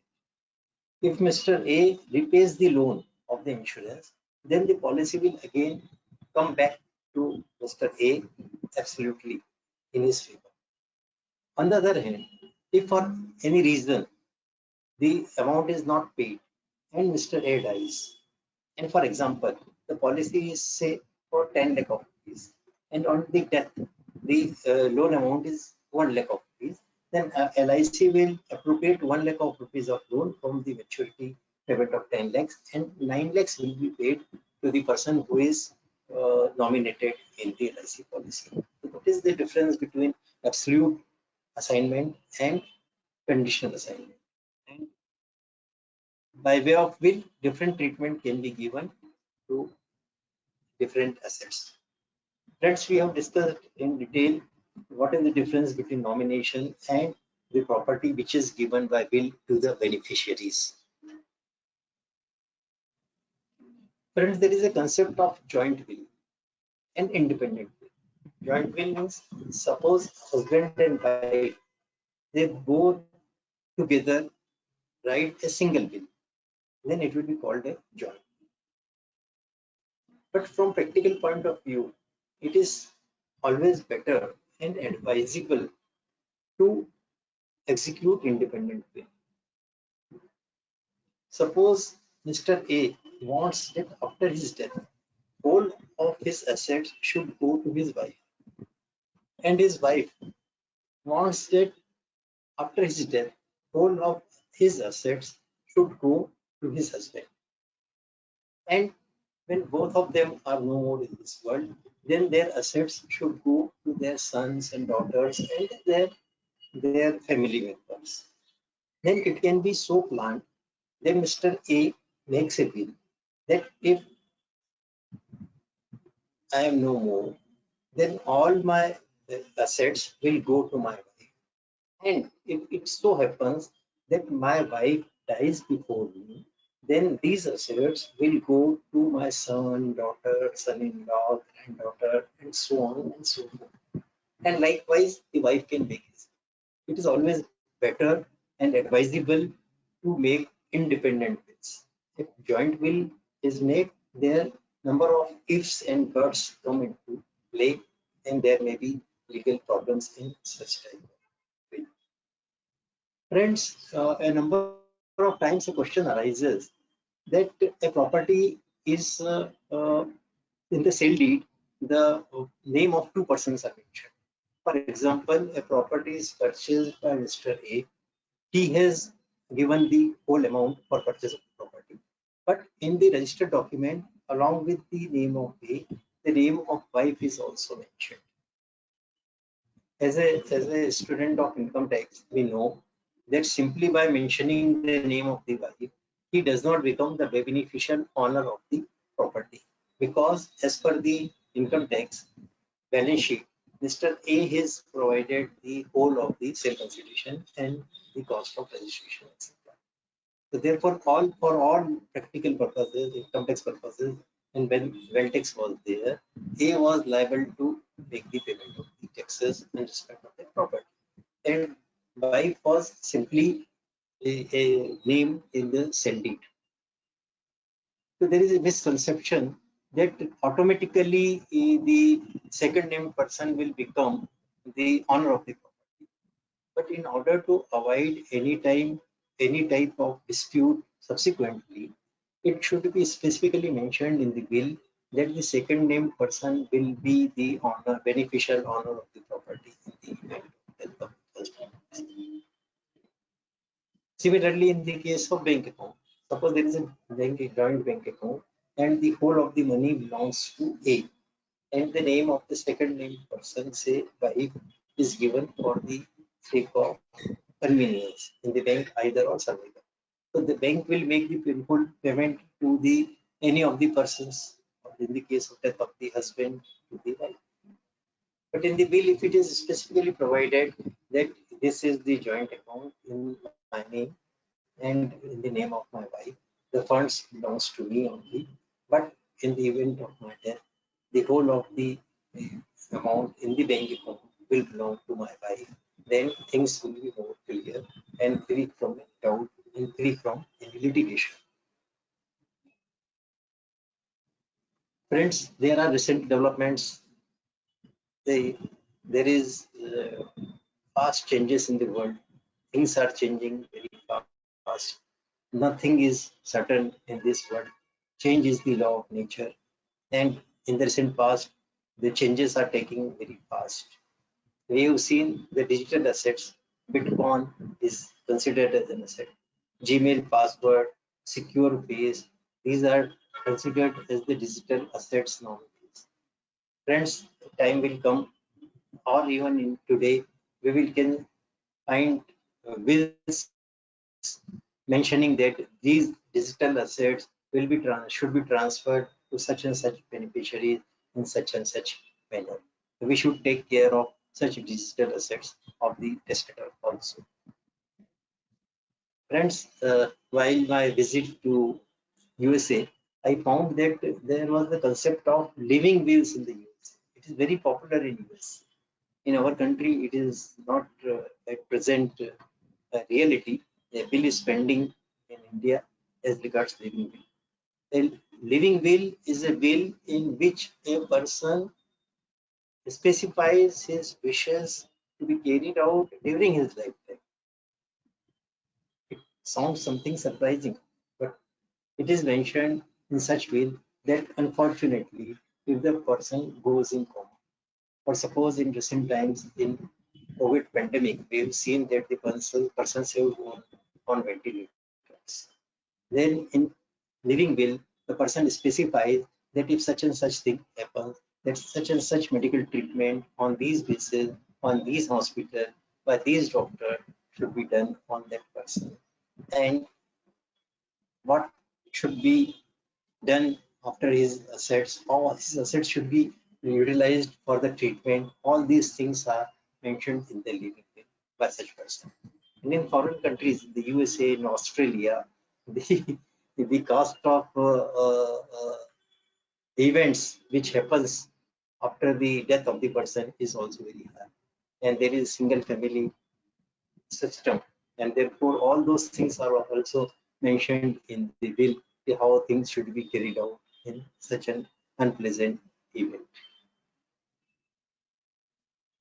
If Mr. A repays the loan of the insurance, then the policy will again come back to Mr. A absolutely in his favor. On the other hand, if for any reason the amount is not paid and Mr. A dies, and for example, the policy is say for 10 lakh of rupees, and on the death, the loan amount is 1 lakh of rupees, then LIC will appropriate 1 lakh of rupees of loan from the maturity payment of 10 lakhs, and 9 lakhs will be paid to the person who is nominated in the LIC policy. So what is the difference between absolute assignment and conditional assignment? And by way of will, different treatment can be given to different assets. Friends, we have discussed in detail what is the difference between nomination and the property which is given by will to the beneficiaries. Friends, there is a concept of joint will and independent will. Joint will means suppose husband and wife, they both together write a single will, then it will be called a joint. But from practical point of view, it is always better and advisable to execute independent will. Suppose Mr. A wants that after his death, whole of his assets should go to his wife, and his wife wants that after his death, whole of his assets should go to his husband. And when both of them are no more in this world, then their assets should go to their sons and daughters and their family members. Then it can be so planned that Mr. A makes a will that if I am no more, then all my assets will go to my wife. And if it so happens that my wife dies before me, then these assets will go to my son, daughter, son-in-law, granddaughter, and so on and so forth. And likewise, the wife can make it. It is always better and advisable to make independent wills. If joint will is made, there number of ifs and buts come into play, and there may be legal problems in such type of will. Friends, a number of times a question arises that a property is in the sale deed, the name of two persons are mentioned. For example, a property is purchased by Mr. A. He has given the whole amount for purchase of the property. But in the registered document, along with the name of A, the name of wife is also mentioned. As a student of income tax, we know that simply by mentioning the name of the wife, he does not become the beneficial owner of the property, because as per the income tax balance sheet, Mr. A has provided the whole of the sale consideration and the cost of registration, etc. So therefore, for all practical purposes, income tax purposes, and when wealth tax was there, A was liable to make the payment of the taxes in respect of the property, and wife was simply a name in the sale deed. So there is a misconception that automatically the second named person will become the owner of the property. But in order to avoid any type of dispute subsequently, it should be specifically mentioned in the will that the second named person will be the owner, beneficial owner of the property in the event of death of the first person. Similarly, in the case of bank account, suppose there is a joint bank account and the whole of the money belongs to A, and the name of the second named person, say wife, is given for the sake of convenience in the bank either or survival. So the bank will make the full payment to the any of the persons, or in the case of death of the husband, to the wife. But in the will, if it is specifically provided that this is the joint account in my name and in the name of my wife, the funds belongs to me only. But in the event of my death, the whole of the amount in the bank account will belong to my wife. Then things will be more clear and free from doubt and free from any litigation. Friends, there are recent developments. There is fast changes in the world. Things are changing very fast. Nothing is certain in this world. Change is the law of nature. And in the recent past, the changes are taking very fast. We have seen the digital assets. Bitcoin is considered as an asset. Gmail password, secure face, these are considered as the digital assets nowadays. Friends, time will come, or even in today, we will can find wills mentioning that these digital assets will be should be transferred to such and such beneficiaries in such and such manner. We should take care of such digital assets of the testator also. Friends, while my visit to USA, I found that there was the concept of living wills in the US. It is very popular in US. In our country, it is not at present a reality. A bill is pending in India as regards living will. A living will is a will in which a person specifies his wishes to be carried out during his lifetime. It sounds something surprising, but it is mentioned in such way that unfortunately, if the person goes in coma, or suppose in recent times in COVID pandemic, we have seen that the persons have gone on ventilators. Then in living will, the person specifies that if such and such thing happens, that such and such medical treatment on these bases, on these hospital, by these doctor should be done on that person. And what should be done after his assets, how his assets should be utilized for the treatment. All these things are mentioned in the living will by such person. And in foreign countries, in the USA, in Australia, the cost of events which happens after the death of the person is also very high. And there is single family system, and therefore all those things are also mentioned in the will, how things should be carried out in such an unpleasant event.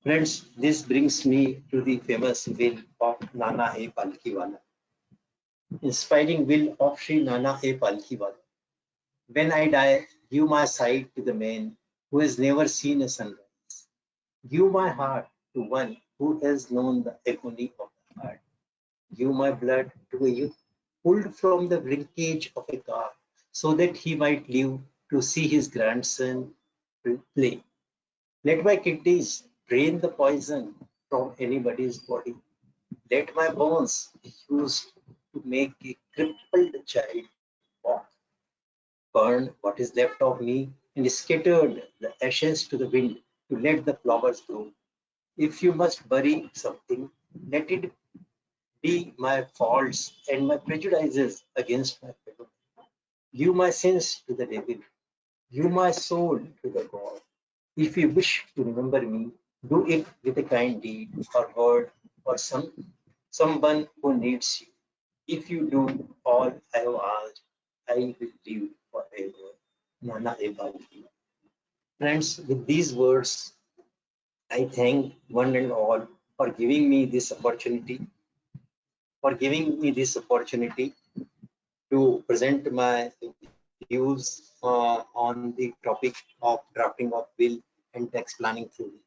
Friends, this brings me to the famous will of Nana A Palkiwala, inspiring will of Sri Nana A Palkiwala. When I die, give my sight to the man who has never seen a sunrise. Give my heart to one who has known the agony of the heart. Give my blood to a youth pulled from the wreckage of a car so that he might live to see his grandson play. Let my kidneys drain the poison from anybody's body. Let my bones be used to make a crippled child walk. Burn what is left of me and scattered the ashes to the wind to let the flowers grow. If you must bury something, let it be my faults and my prejudices against my fellow. Give my sins to the devil. Give my soul to the God. If you wish to remember me, do it with a kind deed or word or someone who needs you. If you do all I have asked, I will live forever. Nana Ebalki. Friends, with these words, I thank one and all for giving me this opportunity, to present my views on the topic of drafting of will and tax planning through will.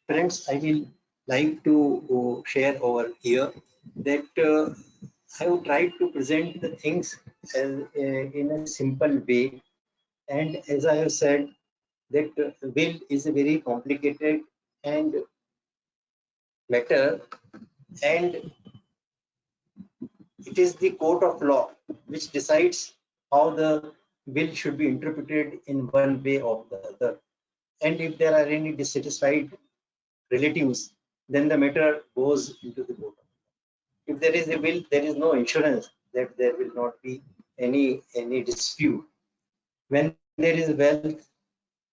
Friends, I will like to share over here that I have tried to present the things in a simple way. And as I have said, that will is a very complicated and matter, and it is the court of law which decides how the will should be interpreted in one way or the other. And if there are any dissatisfied relatives, then the matter goes into the court. If there is a will, there is no insurance that there will not be any dispute. When there is wealth,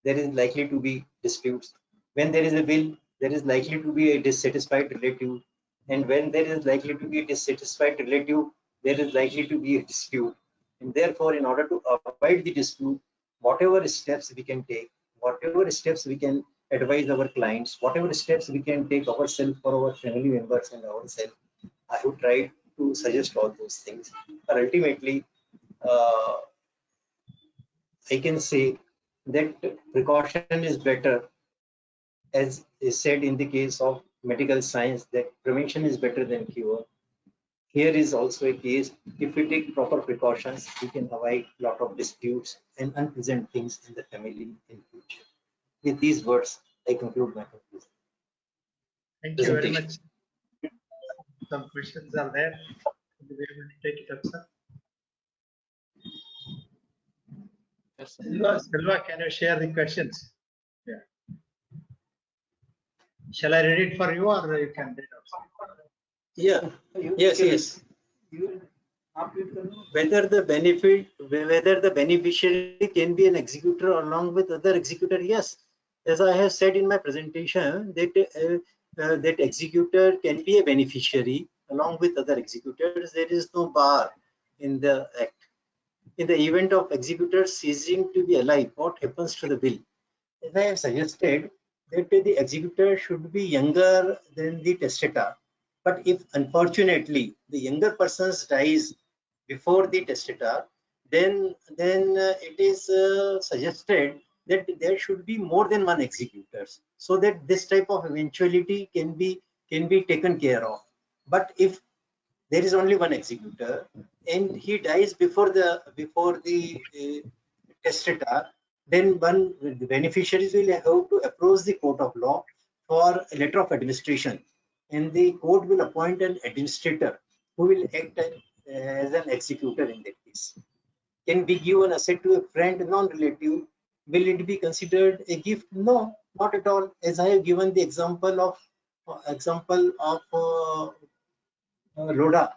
there is likely to be disputes. When there is a will, there is likely to be a dissatisfied relative. And when there is likely to be a dissatisfied relative, there is likely to be a dispute. And therefore, in order to avoid the dispute, whatever steps we can take, whatever steps we can advise our clients, whatever steps we can take ourselves for our family members and ourselves, I would try to suggest all those things. But ultimately, uh, I can say that precaution is better, as is said in the case of medical science, that prevention is better than cure. Here is also a case, if we take proper precautions, we can avoid a lot of disputes and unpleasant things in the family in future. With these words, I conclude my conclusion. Thank you very much. Some questions are there. Will you be able to take it up, sir? Yes, sir. Silva, can you share the questions? Yeah. Shall I read it for you, or you can read also? Yeah. Yes. Whether the beneficiary can be an executor along with other executor, yes. As I have said in my presentation, that executor can be a beneficiary along with other executors. There is no bar in the act. In the event of executor ceasing to be alive, what happens to the will? As I have suggested, that the executor should be younger than the testator. But if unfortunately the younger person dies before the testator, then it is suggested that there should be more than one executors, so that this type of eventuality can be taken care of. But if there is only one executor and he dies before the testator, then the beneficiaries will have to approach the court of law for a letter of administration, and the court will appoint an administrator who will act as an executor in that case. Can we give an asset to a friend, non-relative? Will it be considered a gift? No, not at all. As I have given the example of Loda.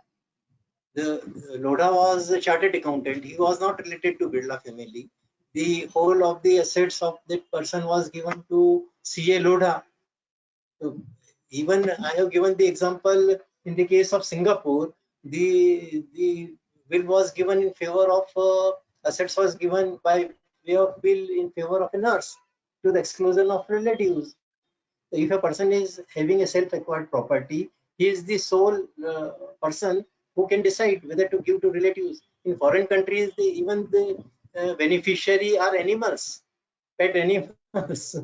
Loda was a chartered accountant. He was not related to Birla family. The whole of the assets of that person was given to CA Loda. So even I have given the example in the case of Singapore, the will was given in favor of assets was given by way of will in favor of a nurse to the exclusion of relatives. If a person is having a self-acquired property, he is the sole person who can decide whether to give to relatives. In foreign countries, even the beneficiary are animals, pet animals.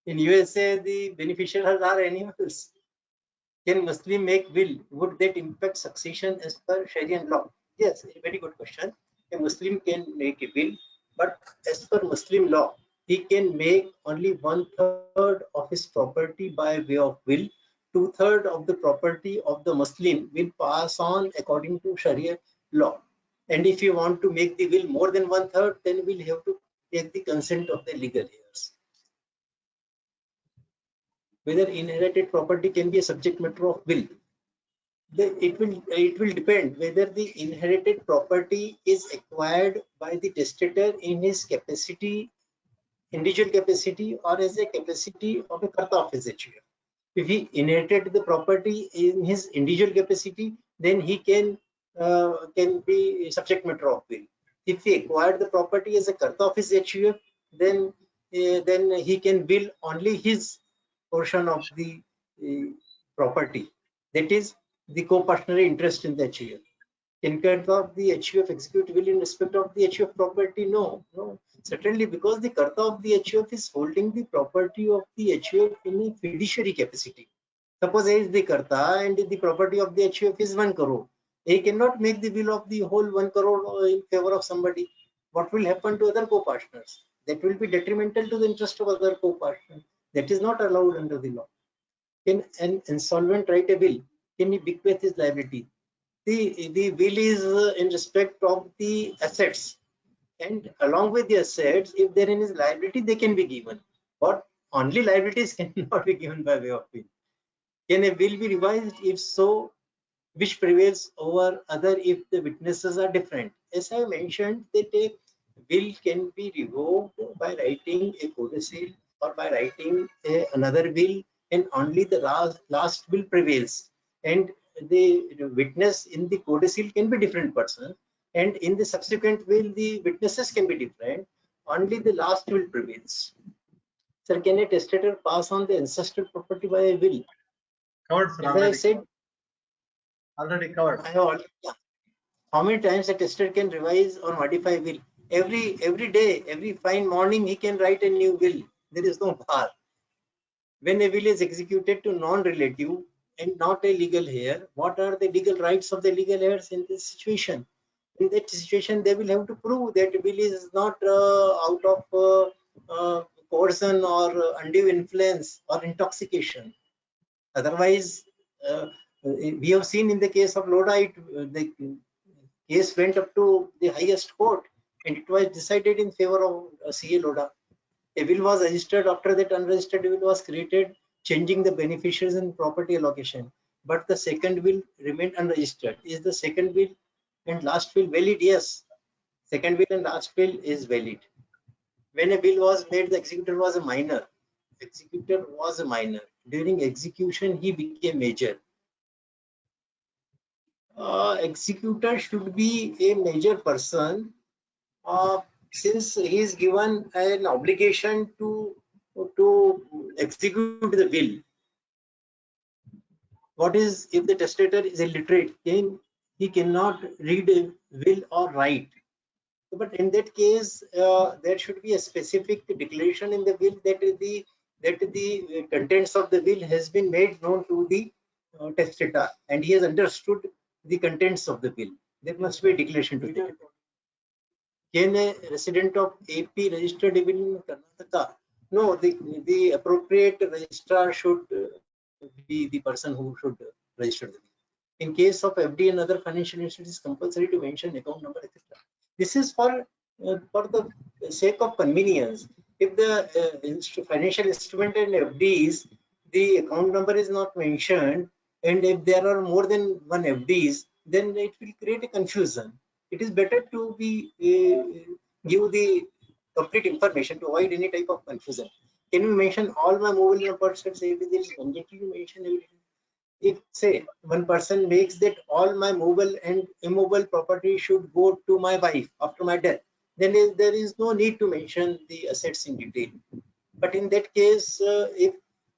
In USA, the beneficiaries are animals. Can Muslim make will? Would that impact succession as per Sharia law? Yes, a very good question. A Muslim can make a will, but as per Muslim law, he can make only 1/3 of his property by way of will. 2/3 of the property of the Muslim will pass on according to Sharia law. And if you want to make the will more than 1/3, then we'll have to take the consent of the legal heirs. Whether inherited property can be a subject matter of will. It will depend whether the inherited property is acquired by the testator in his capacity, individual capacity, or as a capacity of a karta of his HUF. If he inherited the property in his individual capacity, then he can be subject matter of will. If he acquired the property as a karta of his HUF, then he can will only his portion of the property, that is the co-partnership interest in the HUF. Can karta of the HUF execute will in respect of the HUF property? No. Certainly, because the karta of the HUF is holding the property of the HUF in a fiduciary capacity. Suppose he is the karta and the property of the HUF is 1 crore. He cannot make the will of the whole 1 crore in favor of somebody. What will happen to other co-partners? That will be detrimental to the interest of other co-partners. That is not allowed under the law. Can an insolvent write a will? Can he bequeath his liability? The will is in respect of the assets, and along with the assets, if there is liability, they can be given. But only liabilities cannot be given by way of will. Can a will be revised? If so, which prevails over other if the witnesses are different? As I mentioned, that a will can be revoked by writing a codicil or by writing another will, and only the last will prevails. And the witness in the codicil can be different person, and in the subsequent will the witnesses can be different. Only the last will prevails. Sir, can a testator pass on the ancestral property by a will? Covered, sir. As I said, already covered. I have already, yeah. How many times a testator can revise or modify will? Every day, every fine morning, he can write a new will. There is no bar. When a will is executed to non-relative and not a legal heir, what are the legal rights of the legal heirs in this situation? In that situation, they will have to prove that will is not out of coercion or undue influence or intoxication. Otherwise, we have seen in the case of Lodha, the case went up to the highest court and it was decided in favor of CA Lodha. A will was registered. After that, unregistered will was created, changing the beneficiaries and property allocation. But the second will remained unregistered. Is the second will and last will valid? Yes. Second will and last will is valid. When a will was made, the executor was a minor. Executor was a minor. During execution, he became major. Executor should be a major person since he is given an obligation to execute the will. What is if the testator is illiterate? Then he cannot read a will or write. But in that case, there should be a specific declaration in the will that the contents of the will has been made known to the testator, and he has understood the contents of the will. There must be a declaration to that. Can a resident of AP register a will in Karnataka? No, the appropriate registrar should be the person who should register the will. In case of FD and other financial institutions, it is compulsory to mention account number, etc. This is for the sake of convenience. If the financial instrument and FDs, the account number is not mentioned, and if there are more than one FDs, then it will create a confusion. It is better to be give the complete information to avoid any type of confusion. Can you mention all my mobile numbers? There is mandatory to mention everything. If say one person makes that all my mobile and immobile property should go to my wife after my death, then there is no need to mention the assets in detail. But in that case, if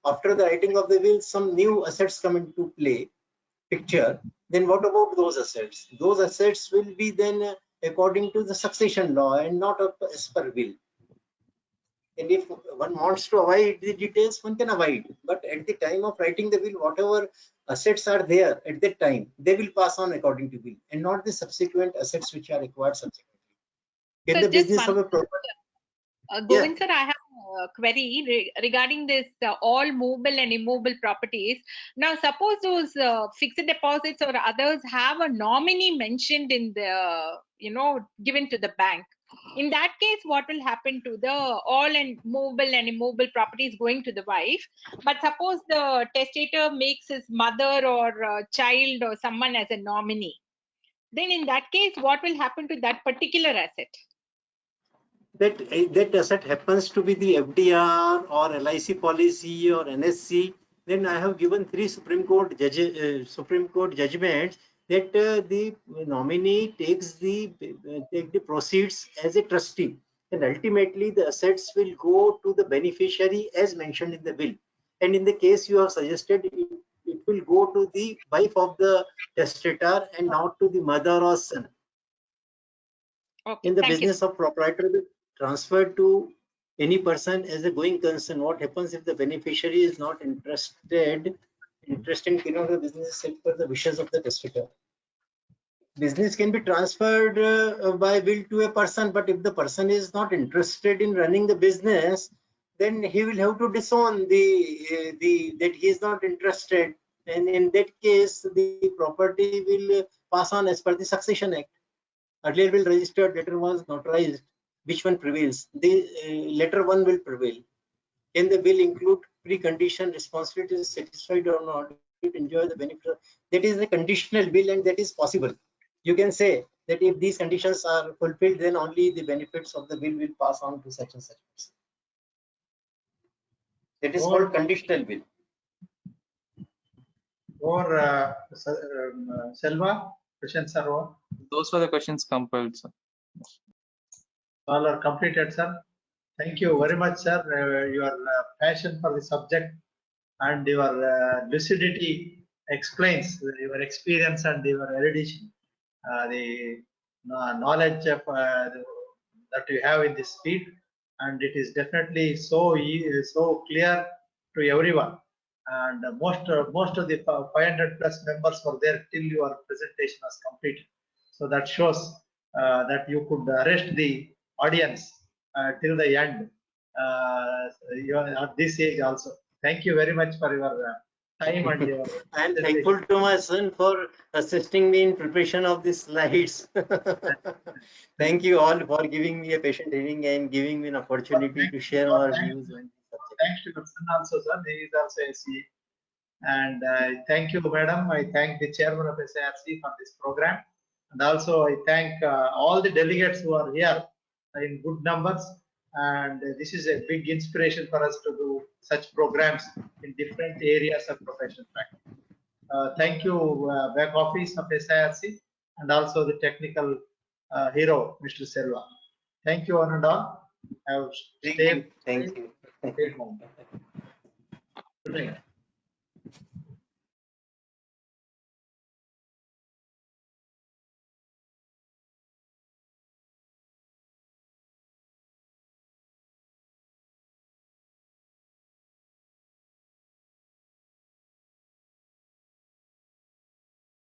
after the writing of the will some new assets come into picture, then what about those assets? Those assets will be then according to the succession law and not as per will. And if one wants to avoid the details, one can avoid. But at the time of writing the will, whatever assets are there at that time, they will pass on according to will, and not the subsequent assets which are acquired subsequently. In the business of a property. Govind sir, I have a query regarding this all movable and immobile properties. Now, suppose those fixed deposits or others have a nominee mentioned in the, given to the bank. In that case, what will happen to the all and movable and immobile properties going to the wife? But suppose the testator makes his mother or child or someone as a nominee. Then in that case, what will happen to that particular asset? That asset happens to be the FDR or LIC policy or NSC, then I have given 3 Supreme Court judgments that the nominee takes the proceeds as a trustee, and ultimately the assets will go to the beneficiary as mentioned in the will. And in the case you have suggested, it will go to the wife of the testator and not to the mother or son. Okay, in the business of proprietary transferred to any person as a going concern. What happens if the beneficiary is not interested in the business except for the wishes of the testator? Business can be transferred by will to a person, but if the person is not interested in running the business, then he will have to disown that he is not interested, and in that case the property will pass on as per the Succession Act. Earlier will registered, later was notarized. Which one prevails? The latter one will prevail. Can the will include precondition responsibility is satisfied or not? It enjoy the benefit. That is a conditional will, and that is possible. You can say that if these conditions are fulfilled, then only the benefits of the will pass on to such and such person. That is called conditional will. Or Selva, questions are over? Those were the questions compiled, sir. All are completed, sir. Thank you very much, sir. Your passion for the subject and your lucidity explains your experience and your erudition, the knowledge of, that you have in this field, and it is definitely so clear to everyone. And most of the 500 plus members were there till your presentation was completed. So that shows that you could arrest the audience till the end, at this age also. Thank you very much for your time and your. I am thankful to my son for assisting me in preparation of these slides. Thank you all for giving me a patient hearing and giving me an opportunity to share our views on the subject. Thanks to your son also, sir. He is also a CA. And thank you, madam. I thank the chairman of SIRC for this program. And also I thank all the delegates who are here in good numbers. And this is a big inspiration for us to do such programs in different areas of professional practice. Thank you, back office of SIRC, and also the technical hero, Mr. Selva. Thank you, one and all. Have Thank stay you. Thank you. stay home. Good night.